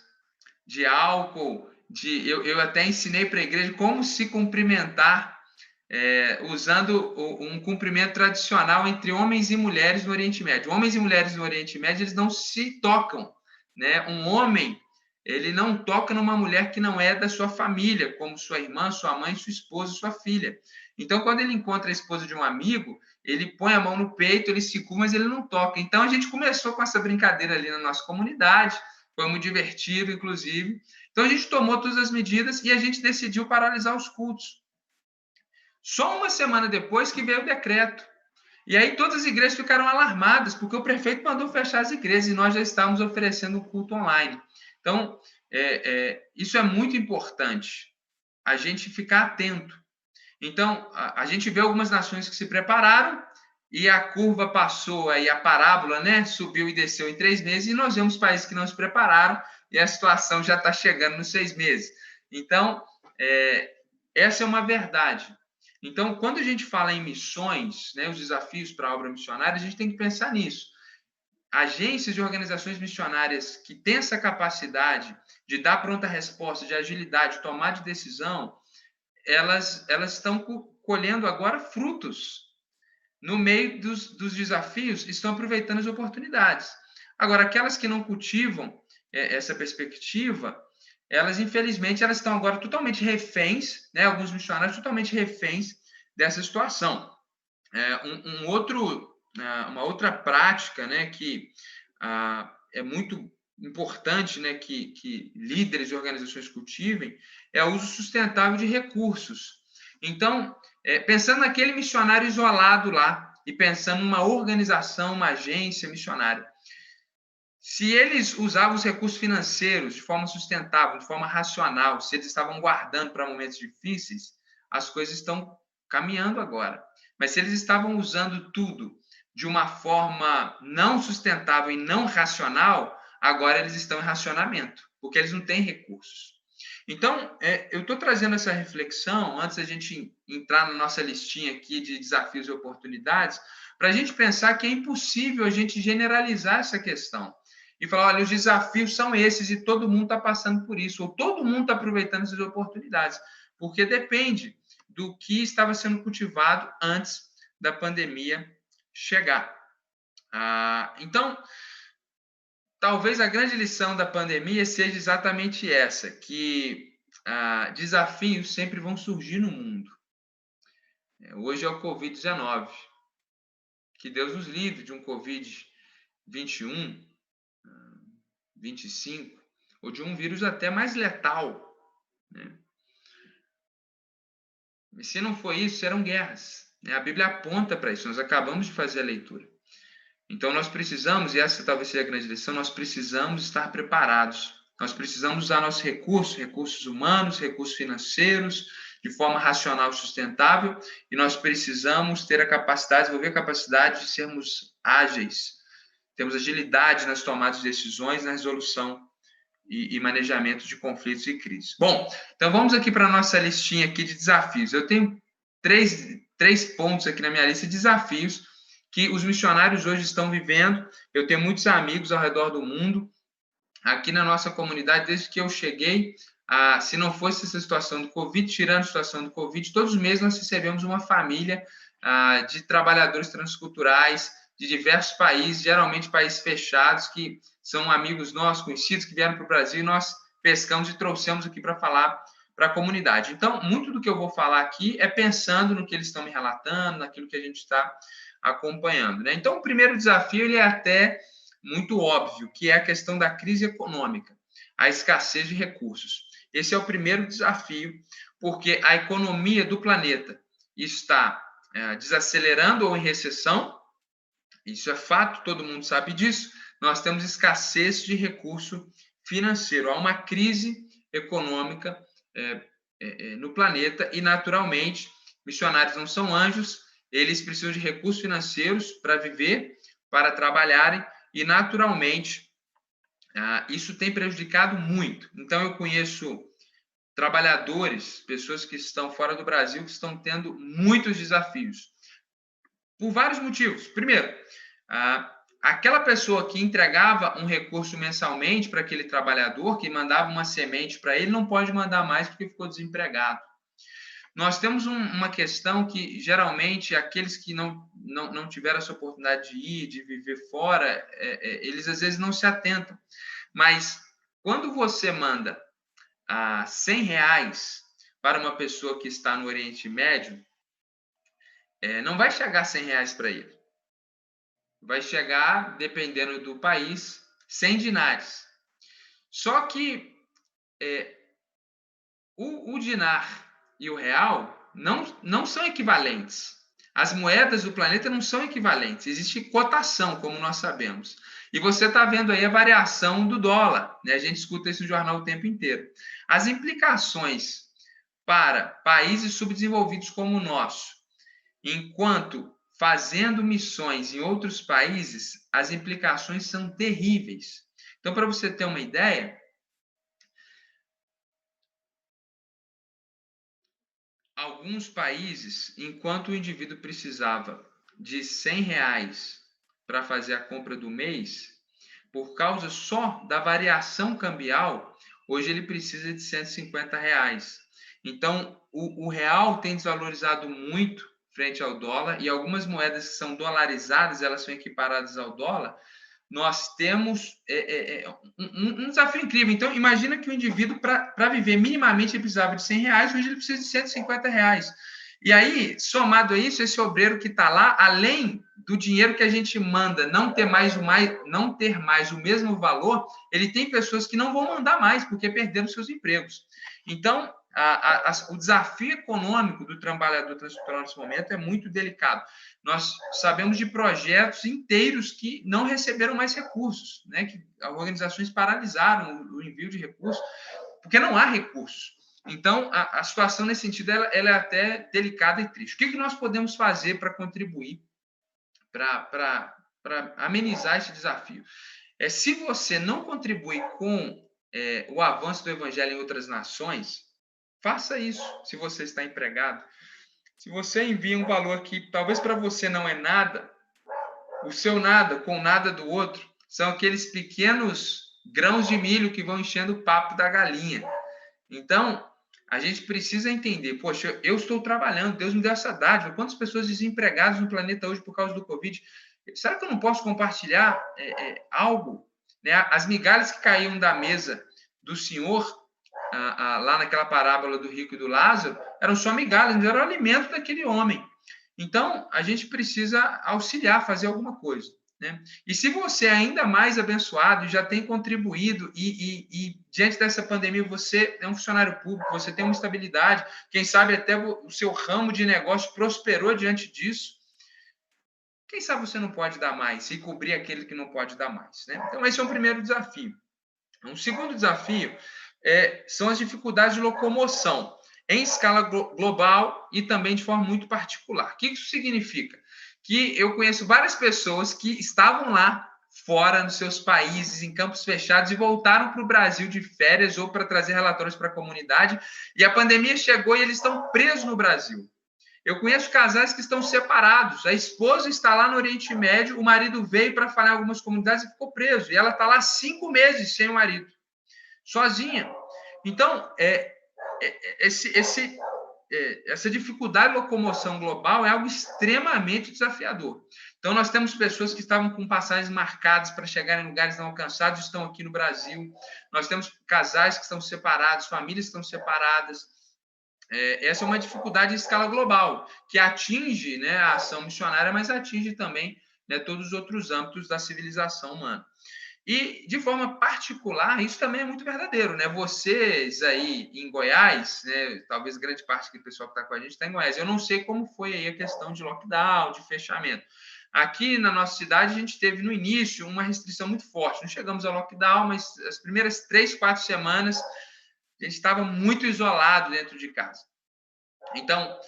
de álcool, eu até ensinei para a igreja como se cumprimentar, usando um cumprimento tradicional entre homens e mulheres no Oriente Médio. Homens e mulheres no Oriente Médio, eles não se tocam, né? Um homem, ele não toca numa mulher que não é da sua família, como sua irmã, sua mãe, sua esposa, sua filha. Então, quando ele encontra a esposa de um amigo, ele põe a mão no peito, ele segura, mas ele não toca. Então, a gente começou com essa brincadeira ali na nossa comunidade, foi muito divertido, inclusive. Então, a gente tomou todas as medidas e a gente decidiu paralisar os cultos. Só uma semana depois que veio o decreto. E aí todas as igrejas ficaram alarmadas, porque o prefeito mandou fechar as igrejas e nós já estávamos oferecendo o culto online. Então, isso é muito importante, a gente ficar atento. Então, a gente vê algumas nações que se prepararam e a curva passou aí, a parábola, né? Subiu e desceu em 3 meses, e nós vemos países que não se prepararam e a situação já está chegando nos 6 meses. Então, essa é uma verdade. Então, quando a gente fala em missões, né, os desafios para a obra missionária, a gente tem que pensar nisso. Agências e organizações missionárias que têm essa capacidade de dar pronta resposta, de agilidade, de tomar de decisão, elas estão colhendo agora frutos. No meio dos desafios, estão aproveitando as oportunidades. Agora, aquelas que não cultivam essa perspectiva, elas, infelizmente, elas estão agora totalmente reféns, né? Alguns missionários totalmente reféns dessa situação. Uma outra prática, né, que é muito importante, né, que líderes e organizações cultivem, é o uso sustentável de recursos. Então, pensando naquele missionário isolado lá e pensando numa organização, uma agência missionária, se eles usavam os recursos financeiros de forma sustentável, de forma racional, se eles estavam guardando para momentos difíceis, as coisas estão caminhando agora. Mas se eles estavam usando tudo de uma forma não sustentável e não racional, agora eles estão em racionamento, porque eles não têm recursos. Então, eu estou trazendo essa reflexão, antes da gente entrar na nossa listinha aqui de desafios e oportunidades, para a gente pensar que é impossível a gente generalizar essa questão e falar, olha, os desafios são esses e todo mundo está passando por isso, ou todo mundo está aproveitando essas oportunidades, porque depende do que estava sendo cultivado antes da pandemia chegar. Então, talvez a grande lição da pandemia seja exatamente essa, que desafios sempre vão surgir no mundo. Hoje é o Covid-19. Que Deus nos livre de um Covid-21, 25, ou de um vírus até mais letal, né? E se não for isso, serão guerras. A Bíblia aponta para isso, nós acabamos de fazer a leitura. Então, nós precisamos, e essa talvez seja a grande lição, nós precisamos estar preparados. Nós precisamos usar nossos recursos humanos, recursos financeiros, de forma racional e sustentável, e nós precisamos ter a capacidade, desenvolver a capacidade de sermos ágeis, temos agilidade nas tomadas de decisões, na resolução e manejamento de conflitos e crises. Bom, então vamos aqui para a nossa listinha aqui de desafios. Eu tenho três pontos aqui na minha lista de desafios que os missionários hoje estão vivendo. Eu tenho muitos amigos ao redor do mundo, aqui na nossa comunidade, desde que eu cheguei, se não fosse essa situação do Covid, tirando a situação do Covid, todos os meses nós recebemos uma família de trabalhadores transculturais de diversos países, geralmente países fechados, que são amigos nossos, conhecidos, que vieram para o Brasil, e nós pescamos e trouxemos aqui para falar para a comunidade. Então, muito do que eu vou falar aqui é pensando no que eles estão me relatando, naquilo que a gente está acompanhando, né? Então, o primeiro desafio ele é até muito óbvio, que é a questão da crise econômica, a escassez de recursos. Esse é o primeiro desafio, porque a economia do planeta está desacelerando ou em recessão. Isso é fato, todo mundo sabe disso. Nós temos escassez de recurso financeiro. Há uma crise econômica no planeta e, naturalmente, missionários não são anjos, eles precisam de recursos financeiros para viver, para trabalharem e, naturalmente, isso tem prejudicado muito. Então, eu conheço trabalhadores, pessoas que estão fora do Brasil, que estão tendo muitos desafios. Por vários motivos. Primeiro, aquela pessoa que entregava um recurso mensalmente para aquele trabalhador, que mandava uma semente para ele, não pode mandar mais porque ficou desempregado. Nós temos uma questão que, geralmente, aqueles que não tiveram essa oportunidade de ir, de viver fora, eles, às vezes, não se atentam. Mas, quando você manda R$100 para uma pessoa que está no Oriente Médio, não vai chegar R$100 para ele. Vai chegar, dependendo do país, 100 dinares. Só que o dinar e o real não são equivalentes. As moedas do planeta não são equivalentes. Existe cotação, como nós sabemos. E você está vendo aí a variação do dólar, né? A gente escuta isso no jornal o tempo inteiro. As implicações para países subdesenvolvidos como o nosso, enquanto fazendo missões em outros países, as implicações são terríveis. Então, para você ter uma ideia, alguns países, enquanto o indivíduo precisava de R$100 para fazer a compra do mês, por causa só da variação cambial, hoje ele precisa de R$150. Então, o real tem desvalorizado muito frente ao dólar, e algumas moedas que são dolarizadas, elas são equiparadas ao dólar. Nós temos um desafio incrível. Então, imagina que o indivíduo, para viver minimamente, ele precisava de R$100, hoje ele precisa de R$150. E aí, somado a isso, esse obreiro que está lá, além do dinheiro que a gente manda não ter mais o mesmo valor, ele tem pessoas que não vão mandar mais, porque perderam seus empregos. Então, o desafio econômico do trabalhador transcultural nesse momento é muito delicado. Nós sabemos de projetos inteiros que não receberam mais recursos, né? Que as organizações paralisaram o envio de recursos, porque não há recursos. Então, a situação nesse sentido ela é até delicada e triste. O que nós podemos fazer para contribuir, para amenizar esse desafio? Se você não contribui com o avanço do evangelho em outras nações, faça isso se você está empregado. Se você envia um valor que talvez para você não é nada, o seu nada com o nada do outro são aqueles pequenos grãos de milho que vão enchendo o papo da galinha. Então, a gente precisa entender, poxa, eu estou trabalhando, Deus me deu essa dádiva. Quantas pessoas desempregadas no planeta hoje por causa do Covid? Será que eu não posso compartilhar algo? Né? As migalhas que caíam da mesa do Senhor, lá naquela parábola do rico e do Lázaro, eram só migalhas, mas era o alimento daquele homem. Então, a gente precisa auxiliar, fazer alguma coisa. Né? E se você é ainda mais abençoado e já tem contribuído e diante dessa pandemia você é um funcionário público, você tem uma estabilidade, quem sabe até o seu ramo de negócio prosperou diante disso, quem sabe você não pode dar mais e cobrir aquele que não pode dar mais, né? Então, esse é um primeiro desafio. Um segundo desafio são as dificuldades de locomoção em escala global e também de forma muito particular. O que isso significa? Que eu conheço várias pessoas que estavam lá fora, nos seus países, em campos fechados, e voltaram para o Brasil de férias ou para trazer relatórios para a comunidade, e a pandemia chegou e eles estão presos no Brasil. Eu conheço casais que estão separados, a esposa está lá no Oriente Médio, o marido veio para falar em algumas comunidades e ficou preso, e ela está lá 5 meses sem o marido, sozinha. Então, essa dificuldade de locomoção global é algo extremamente desafiador. Então, nós temos pessoas que estavam com passagens marcadas para chegar em lugares não alcançados, estão aqui no Brasil. Nós temos casais que estão separados, famílias que estão separadas. Essa é uma dificuldade em escala global, que atinge, né, a ação missionária, mas atinge também, né, todos os outros âmbitos da civilização humana. E, de forma particular, isso também é muito verdadeiro, né? Vocês aí em Goiás, né, talvez grande parte do pessoal que está com a gente está em Goiás. Eu não sei como foi aí a questão de lockdown, de fechamento. Aqui na nossa cidade, a gente teve no início uma restrição muito forte. Não chegamos a lockdown, mas as primeiras 3, 4 semanas, a gente estava muito isolado dentro de casa. Então,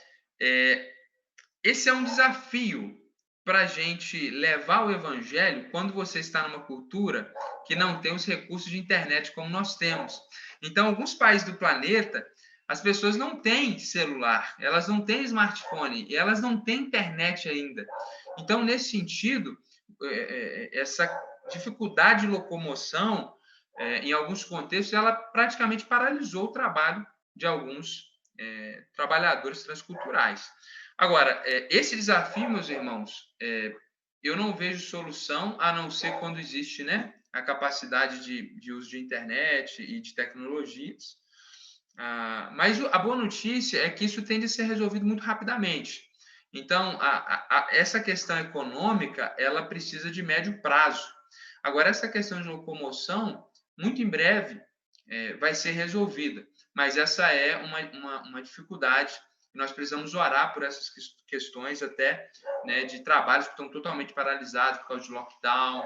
esse é um desafio para a gente levar o evangelho quando você está numa cultura que não tem os recursos de internet como nós temos. Então, alguns países do planeta, as pessoas não têm celular, elas não têm smartphone, elas não têm internet ainda. Então, nesse sentido, essa dificuldade de locomoção, em alguns contextos, ela praticamente paralisou o trabalho de alguns trabalhadores transculturais. Agora, esse desafio, meus irmãos, eu não vejo solução a não ser quando existe, né, a capacidade de uso de internet e de tecnologias. Mas a boa notícia é que isso tende a ser resolvido muito rapidamente. Então, essa questão econômica, ela precisa de médio prazo. Agora, essa questão de locomoção, muito em breve, vai ser resolvida. Mas essa é uma dificuldade. Nós precisamos orar por essas questões até, né, de trabalhos que estão totalmente paralisados por causa de lockdown,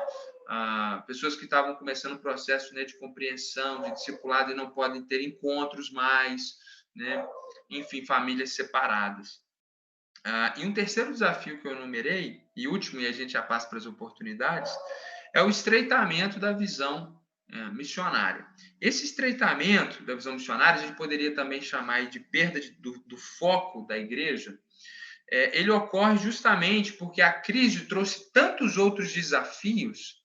pessoas que estavam começando o processo, né, de compreensão, de discipulado e não podem ter encontros mais, né? Enfim, famílias separadas. E um terceiro desafio que eu enumerei, e último, e a gente já passa para as oportunidades, é o estreitamento da visão missionária. Esse estreitamento da visão missionária, a gente poderia também chamar de perda do foco da igreja. Ele ocorre justamente porque a crise trouxe tantos outros desafios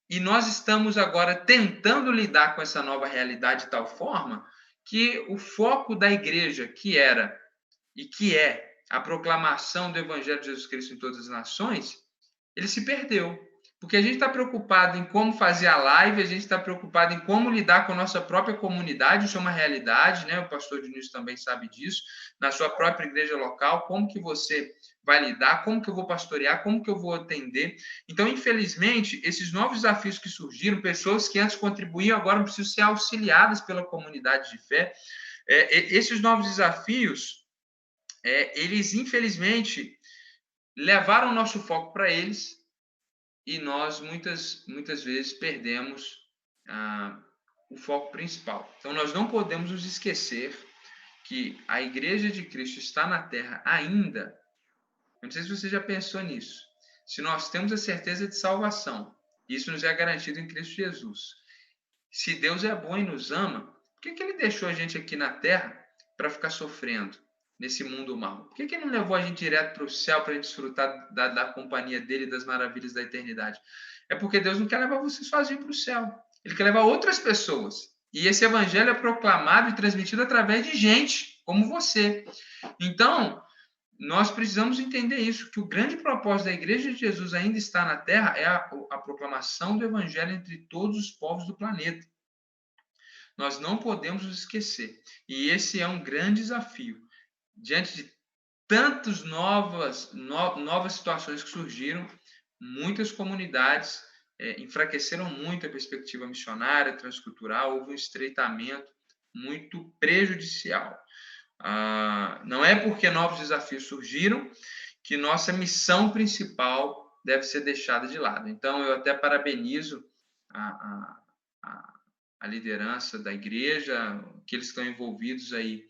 e nós estamos agora tentando lidar com essa nova realidade de tal forma que o foco da igreja, que era e que é a proclamação do Evangelho de Jesus Cristo em todas as nações, ele se perdeu. Porque a gente está preocupado em como fazer a live, a gente está preocupado em como lidar com a nossa própria comunidade, isso é uma realidade, né? O pastor Dionísio também sabe disso, na sua própria igreja local, como que você vai lidar, como que eu vou pastorear, como que eu vou atender. Então, infelizmente, esses novos desafios que surgiram, pessoas que antes contribuíam, agora precisam ser auxiliadas pela comunidade de fé. Esses novos desafios, eles, infelizmente, levaram o nosso foco para eles, e nós, muitas vezes, perdemos o foco principal. Então, nós não podemos nos esquecer que a Igreja de Cristo está na Terra ainda. Eu não sei se você já pensou nisso. Se nós temos a certeza de salvação, isso nos é garantido em Cristo Jesus. Se Deus é bom e nos ama, por que Ele deixou a gente aqui na Terra para ficar sofrendo nesse mundo mal? Por que Ele não levou a gente direto para o céu para a gente desfrutar da companhia dele e das maravilhas da eternidade? É porque Deus não quer levar você sozinho para o céu. Ele quer levar outras pessoas. E esse evangelho é proclamado e transmitido através de gente como você. Então, nós precisamos entender isso, que o grande propósito da Igreja de Jesus ainda está na Terra é a proclamação do evangelho entre todos os povos do planeta. Nós não podemos nos esquecer. E esse é um grande desafio. Diante de tantas novas situações que surgiram, muitas comunidades enfraqueceram muito a perspectiva missionária, transcultural, houve um estreitamento muito prejudicial. Não é porque novos desafios surgiram que nossa missão principal deve ser deixada de lado. Então, eu até parabenizo a liderança da igreja, que eles estão envolvidos aí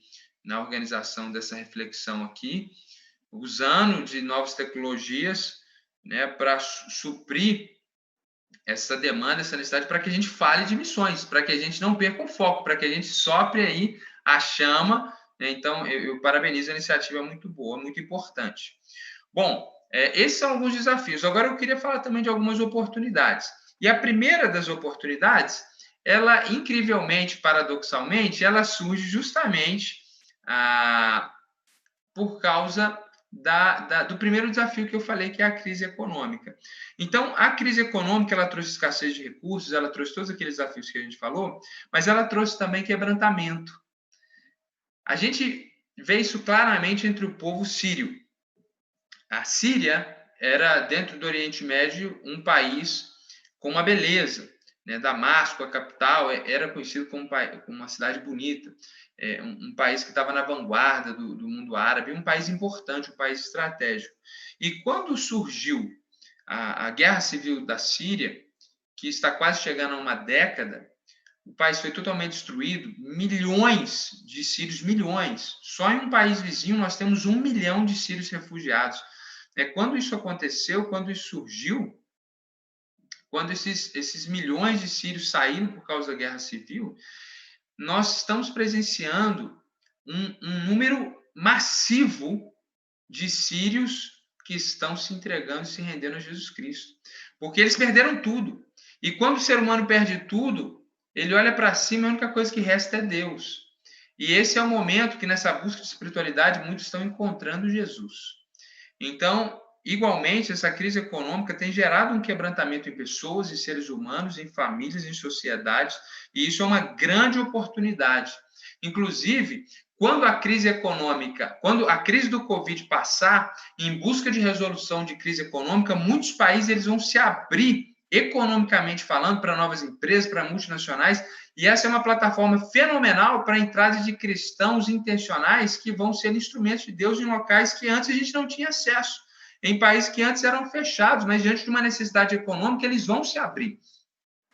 na organização dessa reflexão aqui, usando de novas tecnologias, né, para suprir essa demanda, essa necessidade, para que a gente fale de missões, para que a gente não perca o foco, para que a gente sopre aí a chama, né? Então, eu parabenizo, a iniciativa é muito boa, muito importante. Bom, esses são alguns desafios. Agora, eu queria falar também de algumas oportunidades. E a primeira das oportunidades, ela, incrivelmente, paradoxalmente, ela surge justamente por causa do primeiro desafio que eu falei, que é a crise econômica. Então, a crise econômica, ela trouxe escassez de recursos, ela trouxe todos aqueles desafios que a gente falou, mas ela trouxe também quebrantamento. A gente vê isso claramente entre o povo sírio. A Síria era, dentro do Oriente Médio, um país com uma beleza, né? Damasco, a capital, era conhecido como uma cidade bonita, um país que estava na vanguarda do mundo árabe, um país importante, um país estratégico. E quando surgiu a Guerra Civil da Síria, que está quase chegando a uma década, o país foi totalmente destruído, milhões de sírios, milhões. Só em um país vizinho nós temos 1 milhão de sírios refugiados. Quando isso aconteceu, quando isso surgiu, quando esses milhões de sírios saíram por causa da guerra civil, nós estamos presenciando um número massivo de sírios que estão se entregando, se rendendo a Jesus Cristo. Porque eles perderam tudo. E quando o ser humano perde tudo, ele olha para cima e a única coisa que resta é Deus. E esse é o momento que, nessa busca de espiritualidade, muitos estão encontrando Jesus. Então, igualmente, essa crise econômica tem gerado um quebrantamento em pessoas, em seres humanos, em famílias, em sociedades, e isso é uma grande oportunidade. Inclusive, quando a crise econômica, quando a crise do Covid passar, em busca de resolução de crise econômica, muitos países eles vão se abrir, economicamente falando, para novas empresas, para multinacionais, e essa é uma plataforma fenomenal para a entrada de cristãos intencionais que vão ser instrumentos de Deus em locais que antes a gente não tinha acesso, em países que antes eram fechados, mas diante de uma necessidade econômica, eles vão se abrir.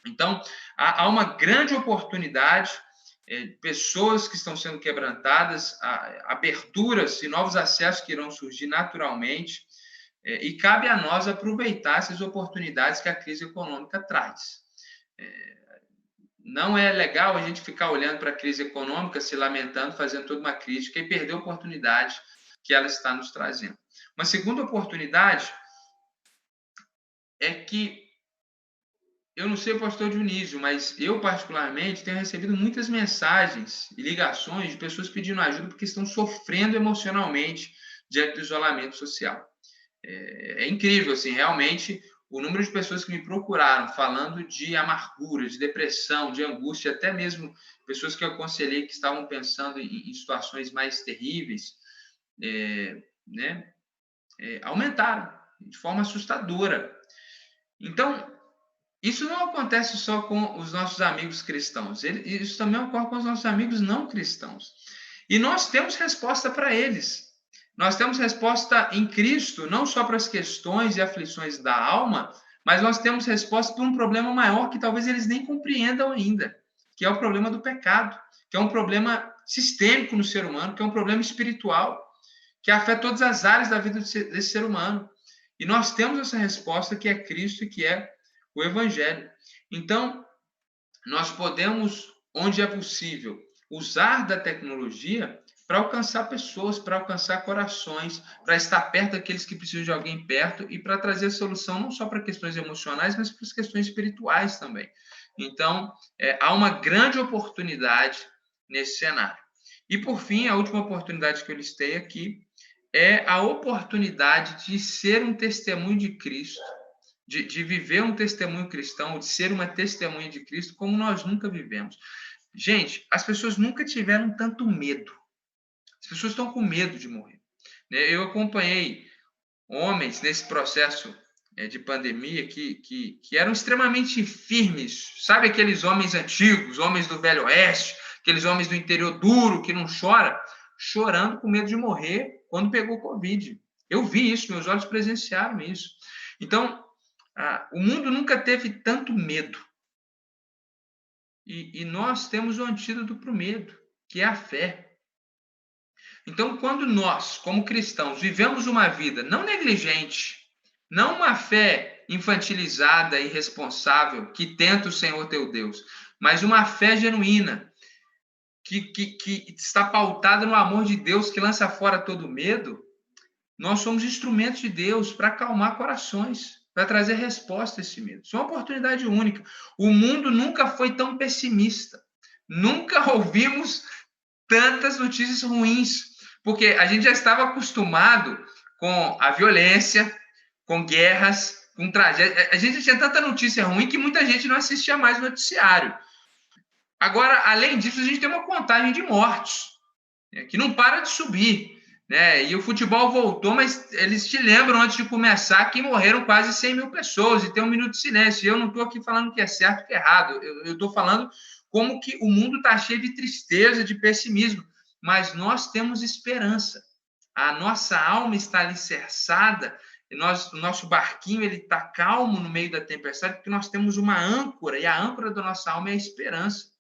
Então, há uma grande oportunidade, pessoas que estão sendo quebrantadas, aberturas e novos acessos que irão surgir naturalmente, e cabe a nós aproveitar essas oportunidades que a crise econômica traz. Não é legal a gente ficar olhando para a crise econômica, se lamentando, fazendo toda uma crítica e perder a oportunidade que ela está nos trazendo. Uma segunda oportunidade é que, eu não sei o pastor Dionísio, mas eu particularmente tenho recebido muitas mensagens e ligações de pessoas pedindo ajuda porque estão sofrendo emocionalmente diante do isolamento social. É incrível, assim, realmente, o número de pessoas que me procuraram falando de amargura, de depressão, de angústia, até mesmo pessoas que eu aconselhei que estavam pensando em situações mais terríveis, né? Aumentaram de forma assustadora. Então, isso não acontece só com os nossos amigos cristãos, isso também ocorre com os nossos amigos não cristãos. E nós temos resposta para eles. Nós temos resposta em Cristo, não só para as questões e aflições da alma, mas nós temos resposta para um problema maior que talvez eles nem compreendam ainda, que é o problema do pecado, que é um problema sistêmico no ser humano, que é um problema espiritual, que afeta todas as áreas da vida desse ser humano. E nós temos essa resposta que é Cristo e que é o Evangelho. Então, nós podemos, onde é possível, usar da tecnologia para alcançar pessoas, para alcançar corações, para estar perto daqueles que precisam de alguém perto e para trazer solução não só para questões emocionais, mas para as questões espirituais também. Então, há uma grande oportunidade nesse cenário. E, por fim, a última oportunidade que eu listei aqui é a oportunidade de ser um testemunho de Cristo, de viver um testemunho cristão, de ser uma testemunha de Cristo como nós nunca vivemos. Gente, as pessoas nunca tiveram tanto medo. As pessoas estão com medo de morrer. Eu acompanhei homens nesse processo de pandemia que eram extremamente firmes. Sabe aqueles homens antigos, homens do Velho Oeste, aqueles homens do interior duro, que não chora, chorando com medo de morrer quando pegou Covid. Eu vi isso, meus olhos presenciaram isso. Então, o mundo nunca teve tanto medo. E nós temos o antídoto para o medo, que é a fé. Então, quando nós, como cristãos, vivemos uma vida não negligente, não uma fé infantilizada e irresponsável que tenta o Senhor teu Deus, mas uma fé genuína, que está pautada no amor de Deus, que lança fora todo medo, nós somos instrumentos de Deus para acalmar corações, para trazer resposta a esse medo. Isso é uma oportunidade única. O mundo nunca foi tão pessimista. Nunca ouvimos tantas notícias ruins, porque a gente já estava acostumado com a violência, com guerras, com tragédia. A gente tinha tanta notícia ruim que muita gente não assistia mais o noticiário. Agora, além disso, a gente tem uma contagem de mortos, que não para de subir. Né? E o futebol voltou, mas eles te lembram antes de começar que morreram quase 100 mil pessoas e tem um minuto de silêncio. E eu não estou aqui falando que é certo ou que é errado. Eu estou falando como que o mundo está cheio de tristeza, de pessimismo. Mas nós temos esperança. A nossa alma está alicerçada. O nosso barquinho está calmo no meio da tempestade porque nós temos uma âncora. E a âncora da nossa alma é a esperança.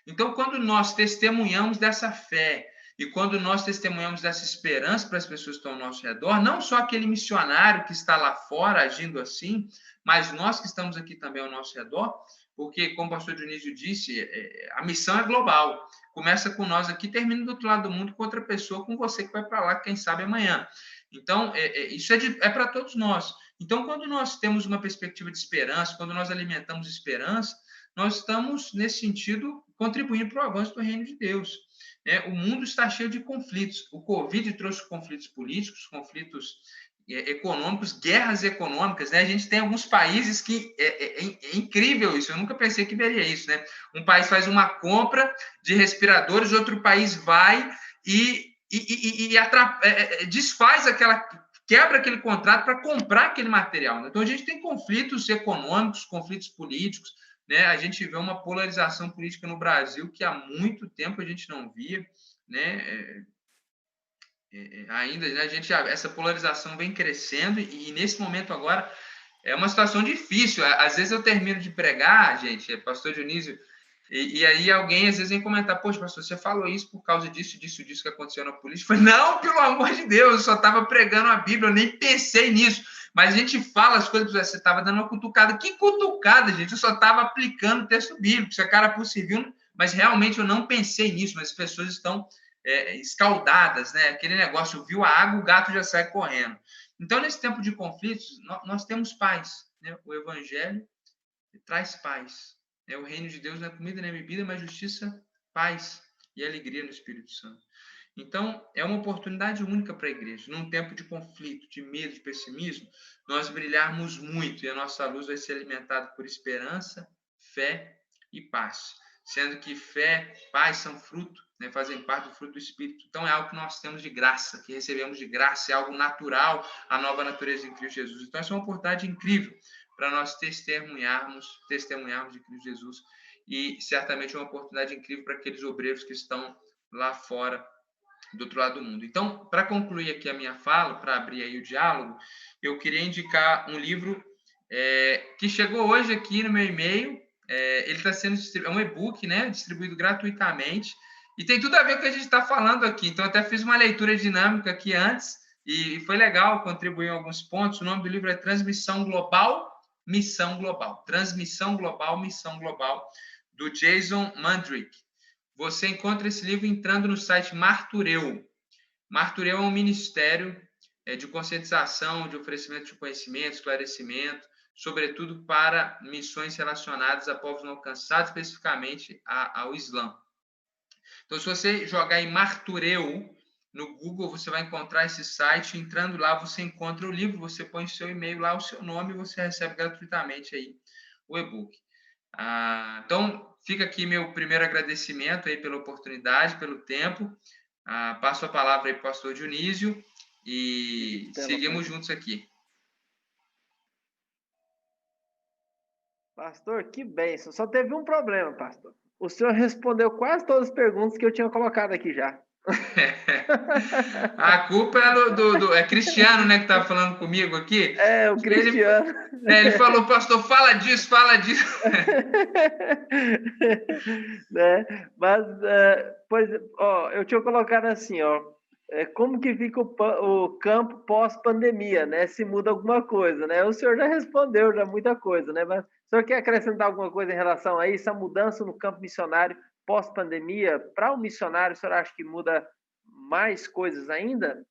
Então, quando nós testemunhamos dessa fé, e quando nós testemunhamos dessa esperança para as pessoas que estão ao nosso redor, não só aquele missionário que está lá fora agindo assim, mas nós que estamos aqui também ao nosso redor, porque, como o pastor Dionísio disse, a missão é global. Começa com nós aqui, termina do outro lado do mundo com outra pessoa, com você que vai para lá, quem sabe amanhã. Então, isso é para todos nós. Então, quando nós temos uma perspectiva de esperança, quando nós alimentamos esperança, nós estamos, nesse sentido, contribuindo para o avanço do reino de Deus. O mundo está cheio de conflitos. O Covid trouxe conflitos políticos, conflitos econômicos, guerras econômicas. Né? A gente tem alguns países que é incrível isso. Eu nunca pensei que veria isso. Né? Um país faz uma compra de respiradores, outro país vai e desfaz quebra aquele contrato para comprar aquele material. Né? Então, a gente tem conflitos econômicos, conflitos políticos. Né? A gente vê uma polarização política no Brasil que há muito tempo a gente não via. Né? Ainda, né, essa polarização vem crescendo e nesse momento agora é uma situação difícil. Às vezes eu termino de pregar, gente, pastor Dionísio, e aí alguém às vezes vem comentar, poxa, pastor, você falou isso por causa disso que aconteceu na política? Eu falei, não, pelo amor de Deus, eu só estava pregando a Bíblia, eu nem pensei nisso. Mas a gente fala as coisas, você estava dando uma cutucada. Que cutucada, gente? Eu só estava aplicando o texto bíblico, se a cara por civil, mas realmente eu não pensei nisso, mas as pessoas estão escaldadas, né? Aquele negócio, viu a água, o gato já sai correndo. Então, nesse tempo de conflitos, nós temos paz. Né? O Evangelho traz paz. O reino de Deus não é comida nem bebida, mas justiça, paz e alegria no Espírito Santo. Então, é uma oportunidade única para a igreja. Num tempo de conflito, de medo, de pessimismo, nós brilharmos muito e a nossa luz vai ser alimentada por esperança, fé e paz. Sendo que fé, paz são fruto, né, fazem parte do fruto do Espírito. Então, é algo que nós temos de graça, que recebemos de graça, é algo natural, a nova natureza em Cristo Jesus. Então, essa é uma oportunidade incrível para nós testemunharmos de Cristo Jesus. E certamente é uma oportunidade incrível para aqueles obreiros que estão lá fora, do outro lado do mundo. Então, para concluir aqui a minha fala, para abrir aí o diálogo, eu queria indicar um livro que chegou hoje aqui no meu e-mail. Ele está sendo distribuído, é um e-book, né, distribuído gratuitamente, e tem tudo a ver com o que a gente está falando aqui. Então, até fiz uma leitura dinâmica aqui antes, e foi legal contribuir em alguns pontos. O nome do livro é Transmissão Global, Missão Global. Transmissão Global, Missão Global, do Jason Mandrick. Você encontra esse livro entrando no site Martureu. Martureu é um ministério de conscientização, de oferecimento de conhecimento, esclarecimento, sobretudo para missões relacionadas a povos não alcançados, especificamente ao Islã. Então, se você jogar em Martureu no Google, você vai encontrar esse site. Entrando lá, você encontra o livro, você põe o seu e-mail lá, o seu nome, e você recebe gratuitamente aí o e-book. Então, fica aqui meu primeiro agradecimento aí pela oportunidade, pelo tempo. Passo a palavra aí para o pastor Dionísio e seguimos juntos aqui. Pastor, que bênção. Só teve um problema, pastor. O senhor respondeu quase todas as perguntas que eu tinha colocado aqui já. A culpa é Cristiano, né, que estava falando comigo aqui. É, o Cristiano. Ele falou, pastor, fala disso. Né? Mas, pois, ó, eu tinha colocado assim, ó, como que fica o campo pós-pandemia, né? Se muda alguma coisa, né? O senhor já respondeu já muita coisa, né? Mas o senhor quer acrescentar alguma coisa em relação a isso, a mudança no campo missionário pós-pandemia? Para o missionário, o senhor acha que muda mais coisas ainda?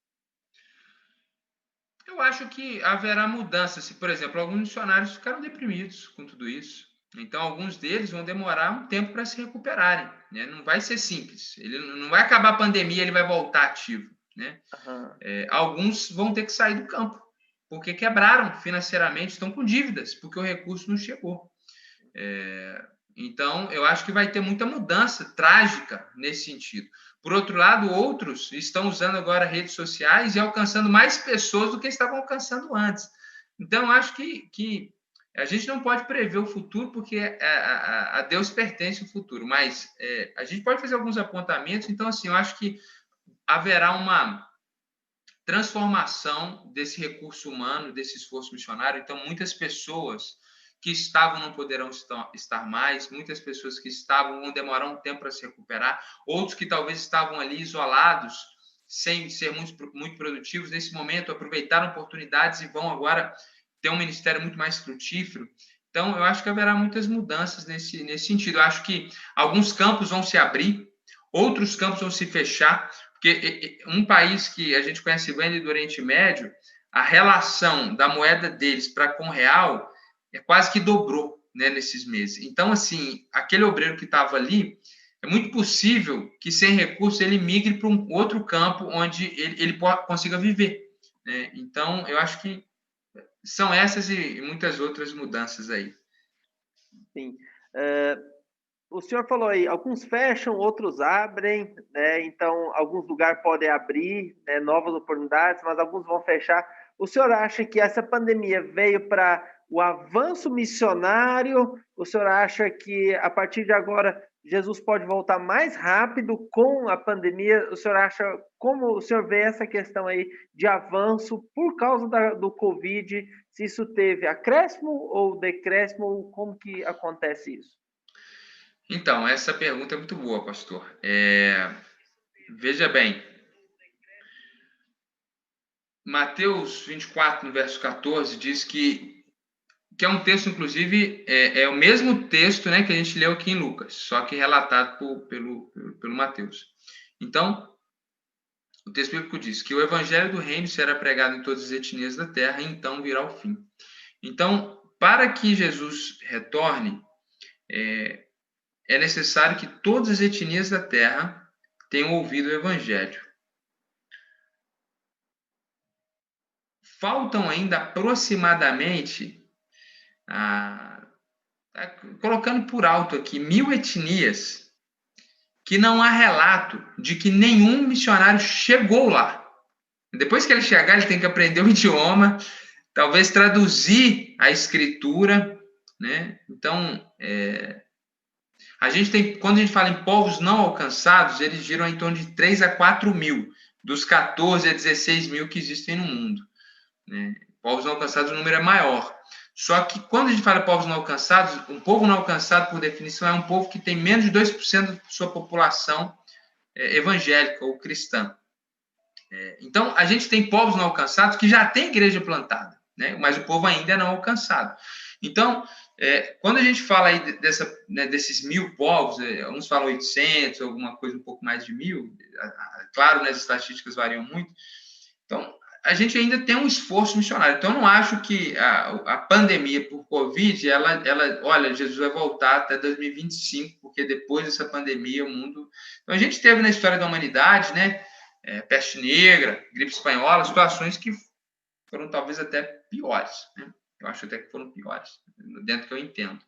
Eu acho que haverá mudança. Se, por exemplo, alguns missionários ficaram deprimidos com tudo isso. Então, alguns deles vão demorar um tempo para se recuperarem. Né? Não vai ser simples. Ele não vai acabar a pandemia, ele vai voltar ativo. Né? Uhum. Alguns vão ter que sair do campo, porque quebraram financeiramente, estão com dívidas, porque o recurso não chegou. Então, eu acho que vai ter muita mudança trágica nesse sentido. Por outro lado, outros estão usando agora redes sociais e alcançando mais pessoas do que estavam alcançando antes. Então, eu acho que a gente não pode prever o futuro, porque a Deus pertence o futuro, mas a gente pode fazer alguns apontamentos. Então, assim, eu acho que haverá uma transformação desse recurso humano, desse esforço missionário. Então, muitas pessoas que estavam não poderão estar mais, muitas pessoas que estavam vão demorar um tempo para se recuperar, outros que talvez estavam ali isolados, sem ser muito produtivos, nesse momento aproveitaram oportunidades e vão agora ter um ministério muito mais frutífero. Então, eu acho que haverá muitas mudanças nesse sentido. Eu acho que alguns campos vão se abrir, outros campos vão se fechar, porque um país que a gente conhece bem do Oriente Médio, a relação da moeda deles para com o real quase que dobrou, né, nesses meses. Então, assim, aquele obreiro que estava ali, é muito possível que, sem recurso, ele migre para um outro campo onde ele consiga viver. Né? Então, eu acho que são essas e muitas outras mudanças aí. Sim. O senhor falou aí, alguns fecham, outros abrem, né? Então, alguns lugares podem abrir, né, novas oportunidades, mas alguns vão fechar. O senhor acha que essa pandemia veio para o avanço missionário? O senhor acha que, a partir de agora, Jesus pode voltar mais rápido com a pandemia? O senhor acha, como o senhor vê essa questão aí de avanço por causa do Covid? Se isso teve acréscimo ou decréscimo, como que acontece isso? Então, essa pergunta é muito boa, pastor. Veja bem, Mateus 24, no verso 14, diz que é um texto, inclusive, é o mesmo texto, né, que a gente leu aqui em Lucas, só que relatado pelo Mateus. Então, o texto bíblico diz que o evangelho do reino será pregado em todas as etnias da terra, e então virá o fim. Então, para que Jesus retorne, é necessário que todas as etnias da terra tenham ouvido o evangelho. Faltam ainda aproximadamente, colocando por alto aqui, 1000 etnias que não há relato de que nenhum missionário chegou lá. Depois que ele chegar, ele tem que aprender o idioma, talvez traduzir a escritura, né? Então, a gente tem, quando a gente fala em povos não alcançados, eles giram em torno de 3 a 4 mil, dos 14 a 16 mil que existem no mundo. Né? Povos não alcançados, o número é maior. Só que quando a gente fala povos não alcançados, um povo não alcançado, por definição, é um povo que tem menos de 2% da sua população evangélica ou cristã. Então, a gente tem povos não alcançados que já têm igreja plantada, né? Mas o povo ainda é não alcançado. Então, quando a gente fala aí desses 1000 povos, uns falam 800, alguma coisa um pouco mais de 1000, claro, né, as estatísticas variam muito. Então, a gente ainda tem um esforço missionário. Então, eu não acho que a pandemia por Covid, olha, Jesus vai voltar até 2025, porque depois dessa pandemia, o mundo... Então, a gente teve na história da humanidade, né, peste negra, gripe espanhola, situações que foram talvez até piores, né? Eu acho até que foram piores, dentro do que eu entendo.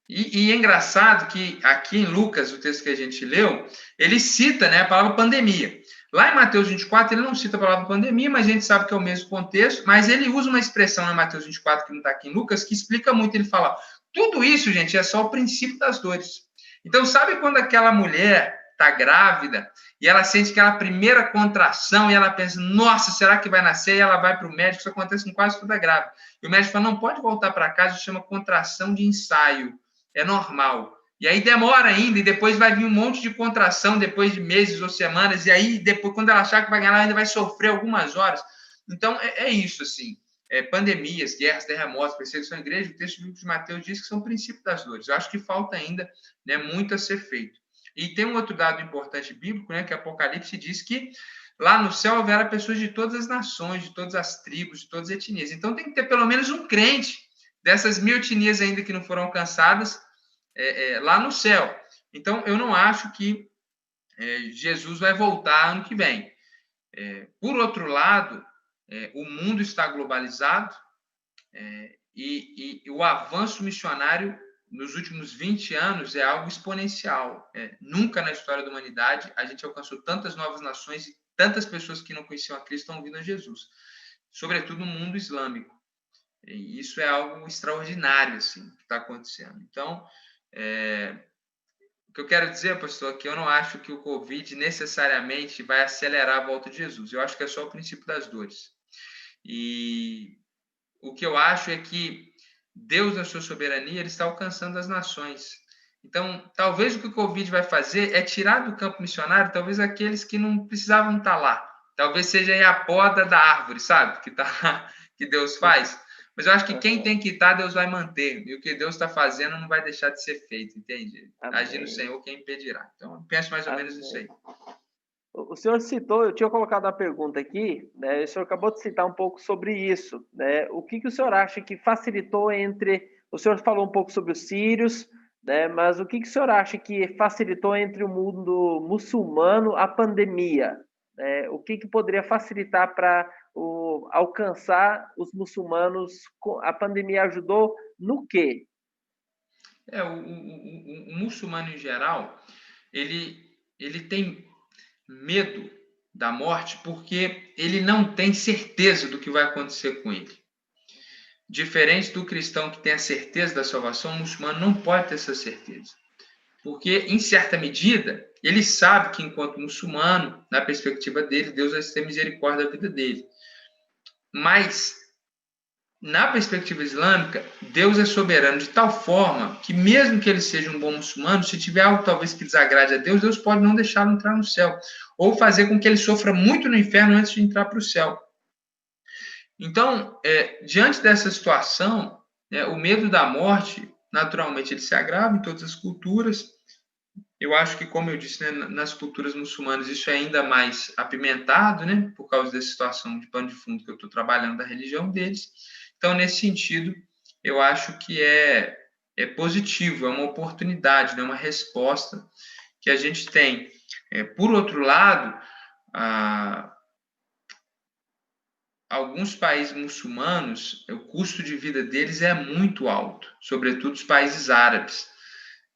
E é engraçado que aqui em Lucas, o texto que a gente leu, ele cita, né, a palavra pandemia. Lá em Mateus 24, ele não cita a palavra pandemia, mas a gente sabe que é o mesmo contexto, mas ele usa uma expressão em Mateus 24, que não está aqui em Lucas, que explica muito. Ele fala, tudo isso, gente, é só o princípio das dores. Então, sabe quando aquela mulher está grávida e ela sente aquela primeira contração e ela pensa, nossa, será que vai nascer? E ela vai para o médico, isso acontece com quase toda grávida. E o médico fala, não, pode voltar para casa, isso chama contração de ensaio, é normal. E aí demora ainda, e depois vai vir um monte de contração depois de meses ou semanas, e aí depois, quando ela achar que vai ganhar, ela ainda vai sofrer algumas horas. Então, é isso, assim. Pandemias, guerras, terremotos, perseguição à igreja, o texto bíblico de Mateus diz que são princípios das dores. Eu acho que falta ainda, né, muito a ser feito. E tem um outro dado importante bíblico, né, que Apocalipse diz que lá no céu haverá pessoas de todas as nações, de todas as tribos, de todas as etnias. Então tem que ter pelo menos um crente dessas 1000 etnias ainda que não foram alcançadas lá no céu. Então eu não acho que Jesus vai voltar ano que vem. Por outro lado, o mundo está globalizado e o avanço missionário nos últimos 20 anos é algo exponencial. Nunca na história da humanidade a gente alcançou tantas novas nações e tantas pessoas que não conheciam a Cristo estão vindo a Jesus, sobretudo no mundo islâmico. E isso é algo extraordinário assim, que está acontecendo. Então, o que eu quero dizer, pastor, é que eu não acho que o Covid necessariamente vai acelerar a volta de Jesus. Eu acho que é só o princípio das dores. E o que eu acho é que Deus, na sua soberania, ele está alcançando as nações. Então, talvez o que o Covid vai fazer é tirar do campo missionário, talvez aqueles que não precisavam estar lá. Talvez seja aí a poda da árvore, sabe? Que Deus faz. Mas eu acho que quem tem que estar, Deus vai manter. E o que Deus está fazendo não vai deixar de ser feito, entende? Amém. Agir no Senhor, quem impedirá. Então, eu penso mais ou menos nisso aí. O senhor citou, eu tinha colocado uma pergunta aqui, né? O senhor acabou de citar um pouco sobre isso, né? O que o senhor acha que facilitou entre... O senhor falou um pouco sobre os sírios, né? Mas o que o senhor acha que facilitou entre o mundo muçulmano a pandemia? Né? O que poderia facilitar para alcançar os muçulmanos? A pandemia ajudou no quê? O muçulmano em geral, ele tem medo da morte porque ele não tem certeza do que vai acontecer com ele. Diferente do cristão que tem a certeza da salvação, o muçulmano não pode ter essa certeza. Porque, em certa medida, ele sabe que, enquanto muçulmano, na perspectiva dele, Deus vai ter misericórdia da vida dele. Mas, na perspectiva islâmica, Deus é soberano de tal forma que, mesmo que ele seja um bom muçulmano, se tiver algo talvez que desagrade a Deus, Deus pode não deixá-lo entrar no céu, ou fazer com que ele sofra muito no inferno antes de entrar para o céu. Então, diante dessa situação, o medo da morte, naturalmente, ele se agrava em todas as culturas. Eu acho que, como eu disse, né, nas culturas muçulmanas, isso é ainda mais apimentado, né, por causa dessa situação de pano de fundo que eu estou trabalhando da religião deles. Então, nesse sentido, eu acho que é positivo, é uma oportunidade, né, uma resposta que a gente tem. Por outro lado, alguns países muçulmanos, o custo de vida deles é muito alto, sobretudo os países árabes.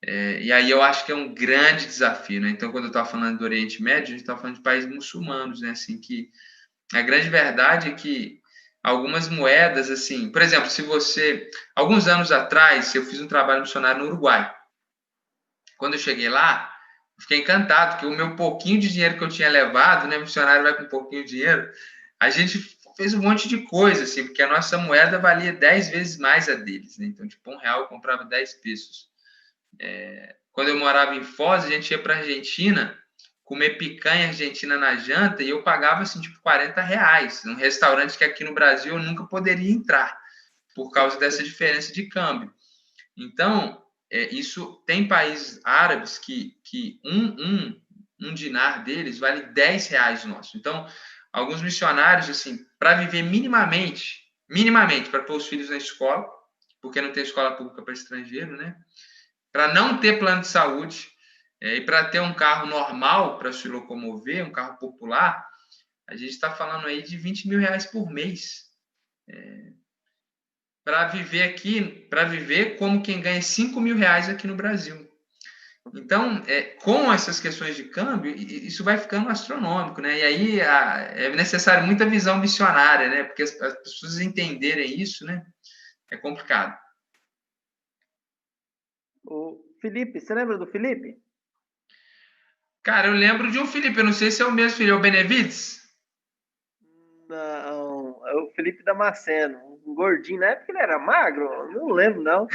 E aí eu acho que é um grande desafio, né? Então, quando eu estava falando do Oriente Médio, a gente estava falando de países muçulmanos, né? Assim, que a grande verdade é que algumas moedas, assim, por exemplo, alguns anos atrás, eu fiz um trabalho missionário no Uruguai. Quando eu cheguei lá, eu fiquei encantado, porque o meu pouquinho de dinheiro que eu tinha levado, né? O missionário vai com um pouquinho de dinheiro, a gente fez um monte de coisa, assim, porque a nossa moeda valia 10 vezes mais a deles, né? Então, tipo, R$1 eu comprava 10 pesos. Quando eu morava em Foz, a gente ia para a Argentina comer picanha argentina na janta e eu pagava, assim, tipo, R$40. Um restaurante que aqui no Brasil eu nunca poderia entrar por causa dessa diferença de câmbio. Então, isso tem países árabes que um dinar deles vale R$10 nosso. Então, alguns missionários, assim, para viver minimamente, para pôr os filhos na escola, porque não tem escola pública para estrangeiro, né? Para não ter plano de saúde e para ter um carro normal para se locomover, um carro popular, a gente está falando aí de R$20 mil por mês. Para viver como quem ganha R$5 mil aqui no Brasil. Então, com essas questões de câmbio, isso vai ficando astronômico, né? E aí é necessário muita visão missionária, né? Porque as pessoas entenderem isso, né? É complicado. O Felipe, você lembra do Felipe? Cara, eu lembro de um Felipe, eu não sei se é o mesmo Felipe, é o Benevides? Não, é o Felipe Damasceno, um gordinho, na época ele era magro, não lembro não.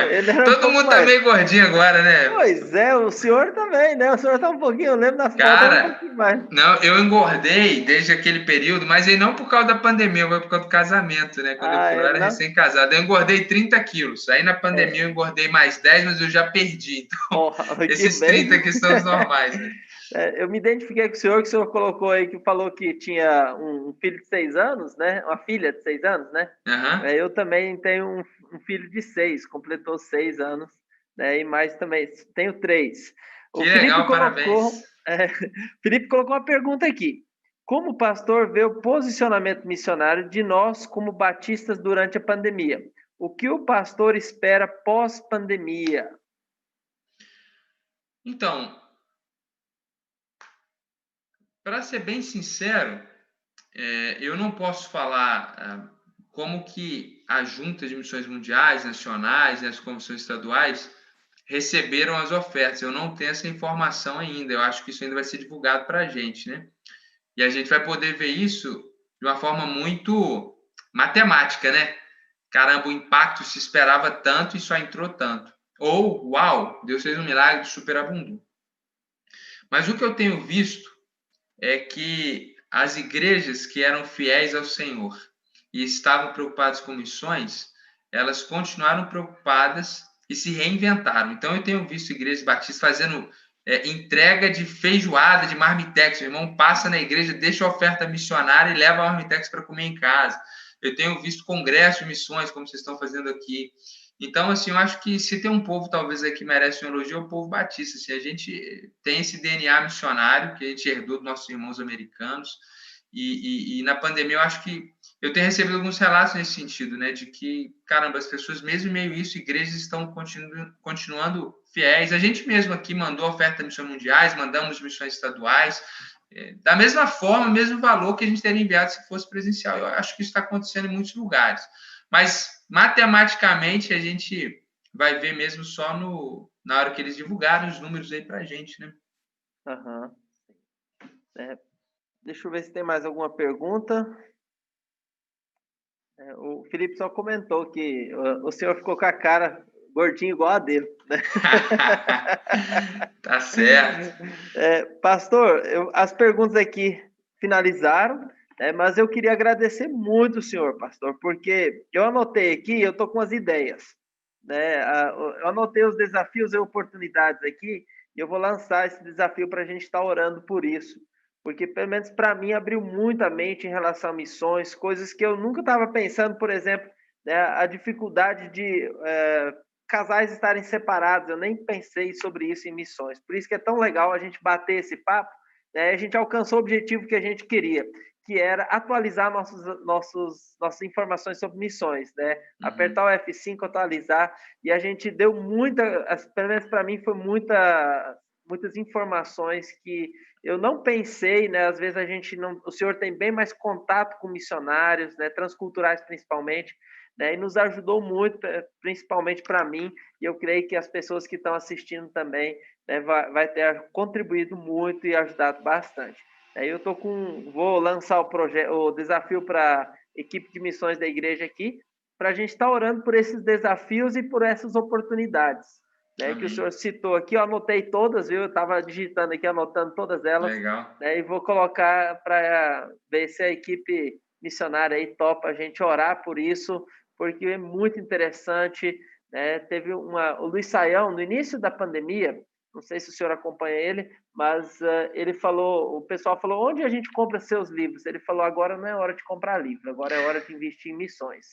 Ele era um Todo pouco mundo tá mais. meio gordinho agora, né? Pois é, o senhor também, né? O senhor tá um pouquinho, eu lembro das fotos, tá um Cara, pouquinho mais. não, eu engordei desde aquele período, mas aí não por causa da pandemia, foi por causa do casamento, né? Quando eu É, era não? recém-casado. Eu engordei 30 quilos. Aí na pandemia eu É, engordei mais 10, mas eu já perdi. Então, ó, que esses 30 bem. aqui são os normais, né? Eu me identifiquei com o senhor, que o senhor colocou aí, que falou que tinha um filho de 6 anos, né? Uma filha de 6 anos, né? Aham. Eu também tenho um filho de 6, completou 6 anos, né? E mais também, tenho 3. O Que Felipe legal, parabéns. colocou, Felipe colocou uma pergunta aqui. Como o pastor vê o posicionamento missionário de nós como batistas durante a pandemia? O que o pastor espera pós-pandemia? Então, para ser bem sincero, eu não posso falar como que a Junta de Missões Mundiais, Nacionais e as comissões estaduais receberam as ofertas. Eu não tenho essa informação ainda. Eu acho que isso ainda vai ser divulgado para a gente, né? E a gente vai poder ver isso de uma forma muito matemática, né? Caramba, o impacto se esperava tanto e só entrou tanto. Ou, uau, Deus fez um milagre de superabundou. Mas o que eu tenho visto é que as igrejas que eram fiéis ao Senhor e estavam preocupadas com missões, elas continuaram preocupadas e se reinventaram. Então, eu tenho visto igrejas batistas fazendo entrega de feijoada, de marmitex. O irmão passa na igreja, deixa a oferta missionária e leva a marmitex para comer em casa. Eu tenho visto congresso de missões, como vocês estão fazendo aqui. Então, assim, eu acho que se tem um povo, talvez, aí que merece um elogio, é o povo batista. Assim, a gente tem esse DNA missionário que a gente herdou dos nossos irmãos americanos. E na pandemia, eu acho que eu tenho recebido alguns relatos nesse sentido, né? De que, caramba, as pessoas, mesmo em meio a isso, igrejas estão continuando fiéis. A gente mesmo aqui mandou oferta de missões mundiais, mandamos missões estaduais, da mesma forma, mesmo valor que a gente teria enviado se fosse presencial. Eu acho que isso está acontecendo em muitos lugares. Mas, matematicamente, a gente vai ver mesmo só na hora que eles divulgarem os números aí para a gente, né? Aham. Deixa eu ver se tem mais alguma pergunta. O Felipe só comentou que o senhor ficou com a cara gordinho igual a dele. Né? Tá certo. Pastor, as perguntas aqui finalizaram, mas eu queria agradecer muito o senhor, pastor, porque eu anotei aqui, eu estou com as ideias. Né? Eu anotei os desafios e oportunidades aqui, e eu vou lançar esse desafio para a gente estar orando por isso. Porque, pelo menos para mim, abriu muito a mente em relação a missões, coisas que eu nunca estava pensando, por exemplo, né, a dificuldade de casais estarem separados. Eu nem pensei sobre isso em missões. Por isso que é tão legal a gente bater esse papo. Né, a gente alcançou o objetivo que a gente queria, que era atualizar nossas informações sobre missões. Né? Uhum. Apertar o F5, atualizar. E a gente deu pelo menos para mim, foi muitas informações que eu não pensei, né? Às vezes a gente não, o senhor tem bem mais contato com missionários, né? Transculturais principalmente, né? E nos ajudou muito, principalmente para mim. E eu creio que as pessoas que estão assistindo também, né, vai ter contribuído muito e ajudado bastante. Eu vou lançar o desafio para a equipe de missões da igreja aqui, para a gente estar orando por esses desafios e por essas oportunidades. Né, que o senhor citou aqui, eu anotei todas, viu? Eu estava digitando aqui, anotando todas elas. Legal. Né, e vou colocar para ver se a equipe missionária aí topa a gente orar por isso, porque é muito interessante. Né? Teve o Luiz Saião, no início da pandemia, não sei se o senhor acompanha ele, mas ele falou, o pessoal falou, onde a gente compra seus livros? Ele falou, agora não é hora de comprar livro, agora é hora de investir em missões.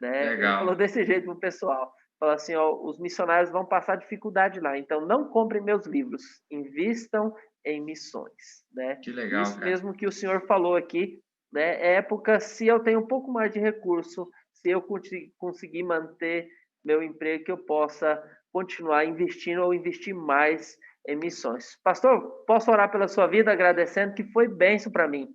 Né? Ele falou desse jeito para o pessoal. Falou assim, os missionários vão passar dificuldade lá, então não comprem meus livros, invistam em missões. Né? Que legal, isso cara. mesmo que o senhor falou aqui, né? Época, se eu tenho um pouco mais de recurso, se eu conseguir manter meu emprego, que eu possa continuar investindo ou investir mais em missões. Pastor, posso orar pela sua vida, agradecendo que foi bênção para mim.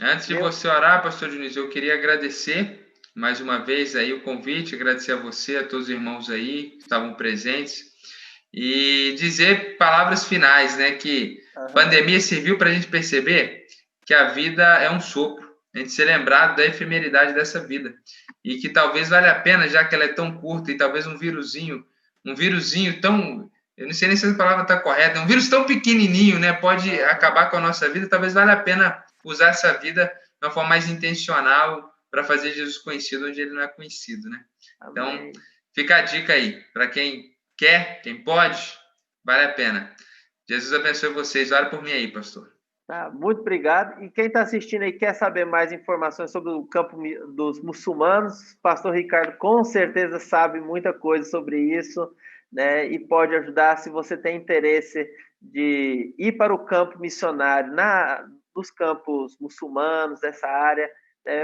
Antes de você orar, pastor Dionísio, eu queria agradecer mais uma vez aí o convite, agradecer a você, a todos os irmãos aí que estavam presentes e dizer palavras finais, né, que A pandemia serviu para a gente perceber que a vida é um sopro, a gente ser lembrado da efemeridade dessa vida. E que talvez valha a pena, já que ela é tão curta, e talvez um vírusinho tão... Eu não sei nem se a palavra está correta, um vírus tão pequenininho, né, pode acabar com a nossa vida, talvez valha a pena usar essa vida de uma forma mais intencional para fazer Jesus conhecido onde ele não é conhecido, né? Então, fica a dica aí, para quem quer, quem pode, vale a pena. Jesus abençoe vocês. Ora por mim aí, pastor. Muito obrigado. E quem está assistindo aí quer saber mais informações sobre o campo dos muçulmanos, pastor Ricardo com certeza sabe muita coisa sobre isso, né? E pode ajudar se você tem interesse de ir para o campo missionário, nos campos muçulmanos, dessa área.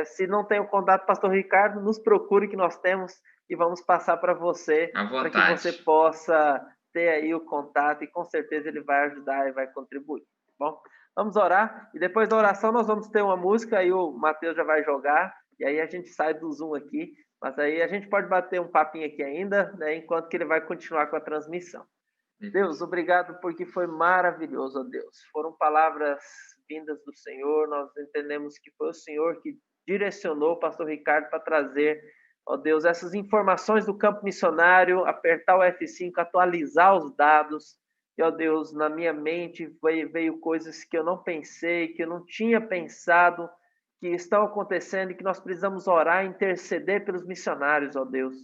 Se não tem o contato, pastor Ricardo, nos procure que nós temos e vamos passar para você, para que você possa ter aí o contato e com certeza ele vai ajudar e vai contribuir. Bom, vamos orar e depois da oração nós vamos ter uma música, aí o Matheus já vai jogar e aí a gente sai do Zoom aqui, mas aí a gente pode bater um papinho aqui ainda, né, enquanto que ele vai continuar com a transmissão. Deus, obrigado porque foi maravilhoso, ó Deus. Foram palavras vindas do Senhor, nós entendemos que foi o Senhor que direcionou o pastor Ricardo para trazer, ó Deus, essas informações do campo missionário, apertar o F5, atualizar os dados. E, ó Deus, na minha mente veio coisas que eu não pensei, que eu não tinha pensado, que estão acontecendo e que nós precisamos orar e interceder pelos missionários, ó Deus.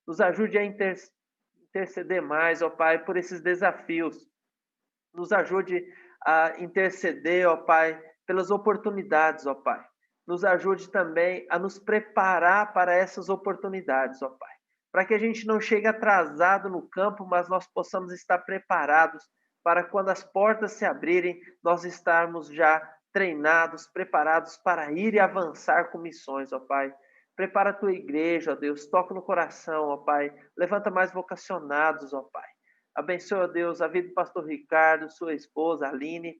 Nos ajude a interceder mais, ó Pai, por esses desafios. Nos ajude a interceder, ó Pai, pelas oportunidades, ó Pai. Nos ajude também a nos preparar para essas oportunidades, ó Pai. Para que a gente não chegue atrasado no campo, mas nós possamos estar preparados para quando as portas se abrirem, nós estarmos já treinados, preparados para ir e avançar com missões, ó Pai. Prepara a tua igreja, ó Deus, toca no coração, ó Pai. Levanta mais vocacionados, ó Pai. Abençoa, ó Deus, a vida do pastor Ricardo, sua esposa, Aline,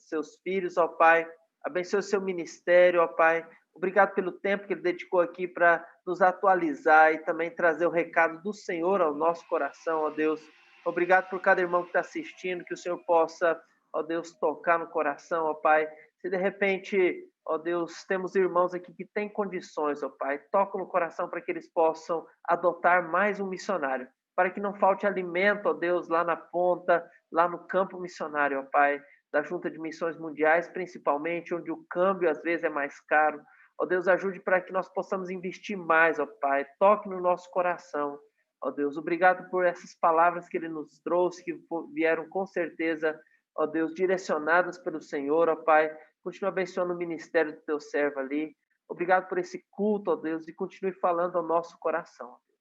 seus filhos, ó Pai. Abençoa o seu ministério, ó Pai. Obrigado pelo tempo que ele dedicou aqui para nos atualizar e também trazer o recado do Senhor ao nosso coração, ó Deus. Obrigado por cada irmão que está assistindo, que o Senhor possa, ó Deus, tocar no coração, ó Pai. Se de repente, ó Deus, temos irmãos aqui que têm condições, ó Pai, toca no coração para que eles possam adotar mais um missionário, para que não falte alimento, ó Deus, lá na ponta, lá no campo missionário, ó Pai, da Junta de Missões Mundiais, principalmente, onde o câmbio às vezes é mais caro. Ó Deus, ajude para que nós possamos investir mais, ó Pai, toque no nosso coração. Ó Deus, obrigado por essas palavras que Ele nos trouxe, que vieram com certeza, ó Deus, direcionadas pelo Senhor, ó Pai. Continue abençoando o ministério do Teu servo ali. Obrigado por esse culto, ó Deus, e continue falando ao nosso coração, ó Deus.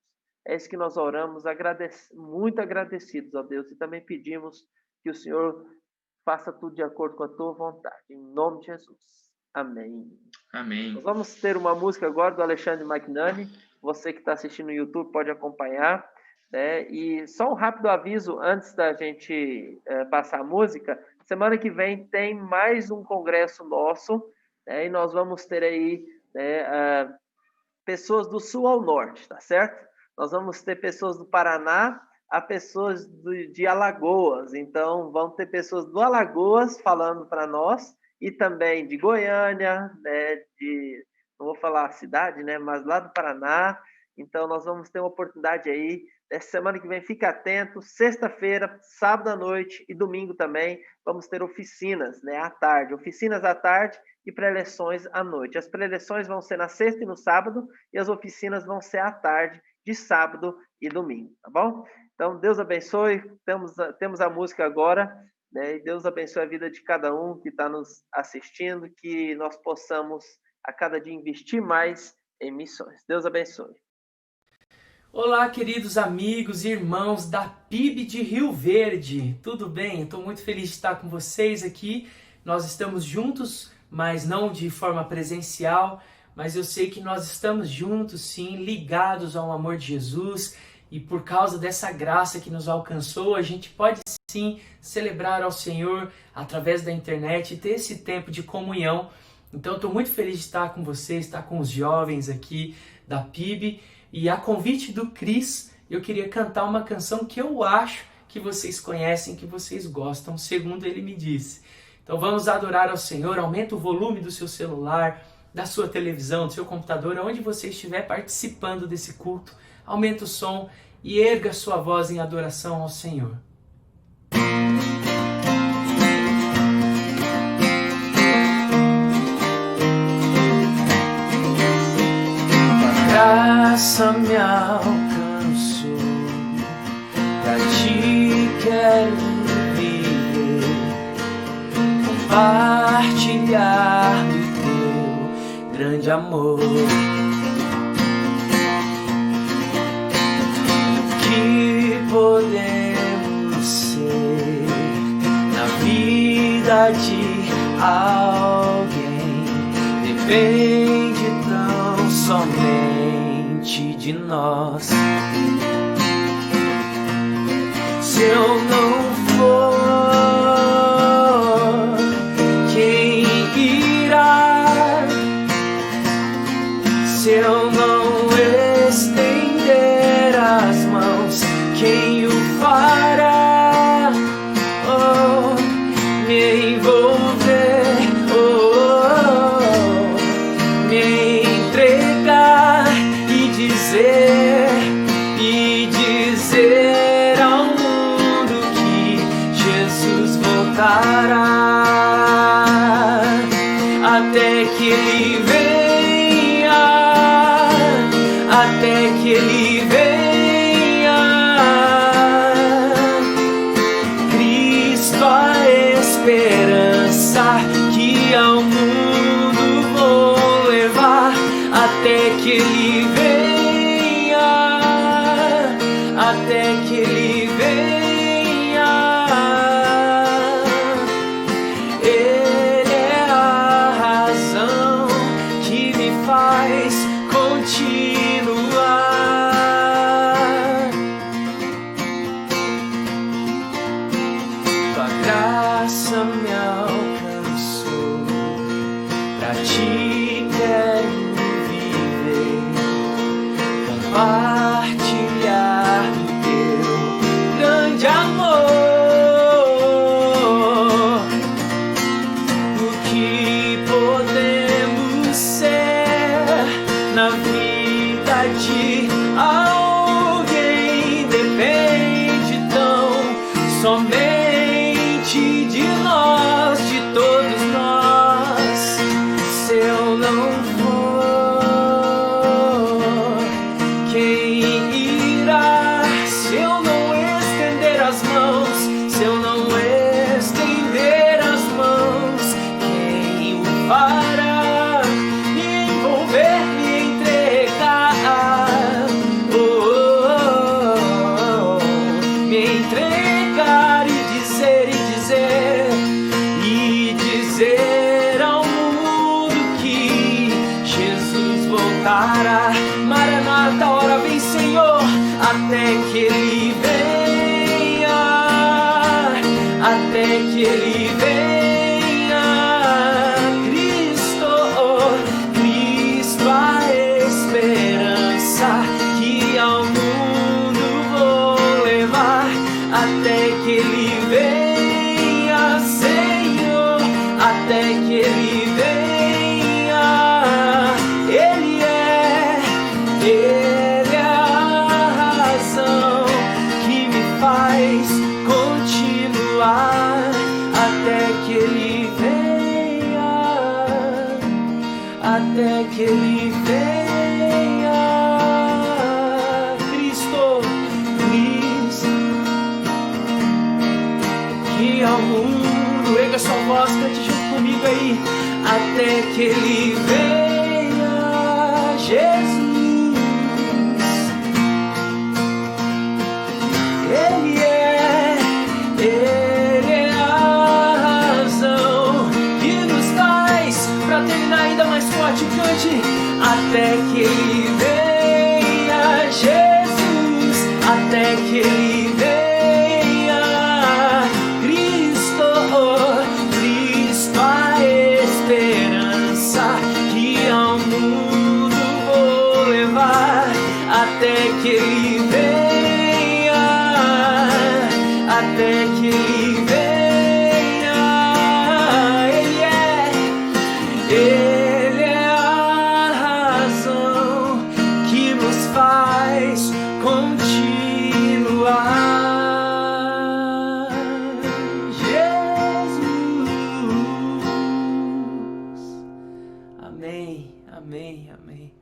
É isso que nós oramos, muito agradecidos, ó Deus, e também pedimos que o Senhor faça tudo de acordo com a Tua vontade. Em nome de Jesus. Amém. Amém. Nós vamos ter uma música agora do Alexandre McNanny. Você que está assistindo no YouTube pode acompanhar. Né? E só um rápido aviso antes da gente passar a música. Semana que vem tem mais um congresso nosso. Né? E nós vamos ter aí pessoas do sul ao norte, tá certo? Nós vamos ter pessoas do Paraná a pessoas de Alagoas. Então, vão ter pessoas do Alagoas falando para nós e também de Goiânia, né, não vou falar a cidade, né, mas lá do Paraná. Então, nós vamos ter uma oportunidade aí. Essa semana que vem, fica atento. Sexta-feira, sábado à noite e domingo também, vamos ter oficinas, né, à tarde. Oficinas à tarde e pré-eleções à noite. As pré-eleções vão ser na sexta e no sábado e as oficinas vão ser à tarde, de sábado e domingo, tá bom? Então, Deus abençoe. Temos a música agora, né? E Deus abençoe a vida de cada um que está nos assistindo, que nós possamos a cada dia investir mais em missões. Deus abençoe. Olá, queridos amigos e irmãos da PIB de Rio Verde. Tudo bem? Estou muito feliz de estar com vocês aqui. Nós estamos juntos, mas não de forma presencial, mas eu sei que nós estamos juntos, sim, ligados ao amor de Jesus. E por causa dessa graça que nos alcançou, a gente pode sim celebrar ao Senhor através da internet e ter esse tempo de comunhão. Então, estou muito feliz de estar com vocês, estar com os jovens aqui da PIB. E a convite do Cris, eu queria cantar uma canção que eu acho que vocês conhecem, que vocês gostam, segundo ele me disse. Então vamos adorar ao Senhor. Aumenta o volume do seu celular, da sua televisão, do seu computador, onde você estiver participando desse culto. Aumenta o som e erga sua voz em adoração ao Senhor. A graça me alcançou, pra ti quero viver, compartilhar do teu grande amor. Que podemos ser na vida de alguém, depende tão somente de nós. Se eu não for, quem irá? Se eu não estender as mãos, quem o fará? Oh, me envolver, oh, me entregar e dizer ao mundo que Jesus voltará, até que ele venha, até que ele venha. Cristo, a esperança que ao mundo vou levar, até que ele venha, até que ele venha. Ele é a razão que me faz continuar. Tua graça me alcançou, pra ti quero viver, compartilhar do teu grande amor. O que podemos ser na vida de alguém depende tão somente de nós, de todos nós. Se eu não for, quem irá? Se eu não estender as mãos, se eu não estender as mãos, quem o fará? Me envolver, me entregar, oh, oh, oh, me entregar e dizer ao mundo que Jesus voltará. Maranata, ora vem, Senhor, até que ele venha, até que ele venha. Cristo, Cristo, a esperança que ao mundo vou levar, até que ele venha, Senhor, até que ele venha. Ele é a razão que me faz continuar, até que ele venha, até que ele venha. Cristo, Cristo, que ao mundo, erga sua voz, cante junto comigo aí, até que ele venha, Jesus. Ele é a razão que nos traz, pra terminar ainda mais forte, cante, até que ele venha, Jesus, até que ele venha. Cristo, Cristo, a esperança que ao mundo vou levar, até que ele venha, até que Ele venha. Ele é a razão que nos faz continuar. Jesus. Amém, amém, amém.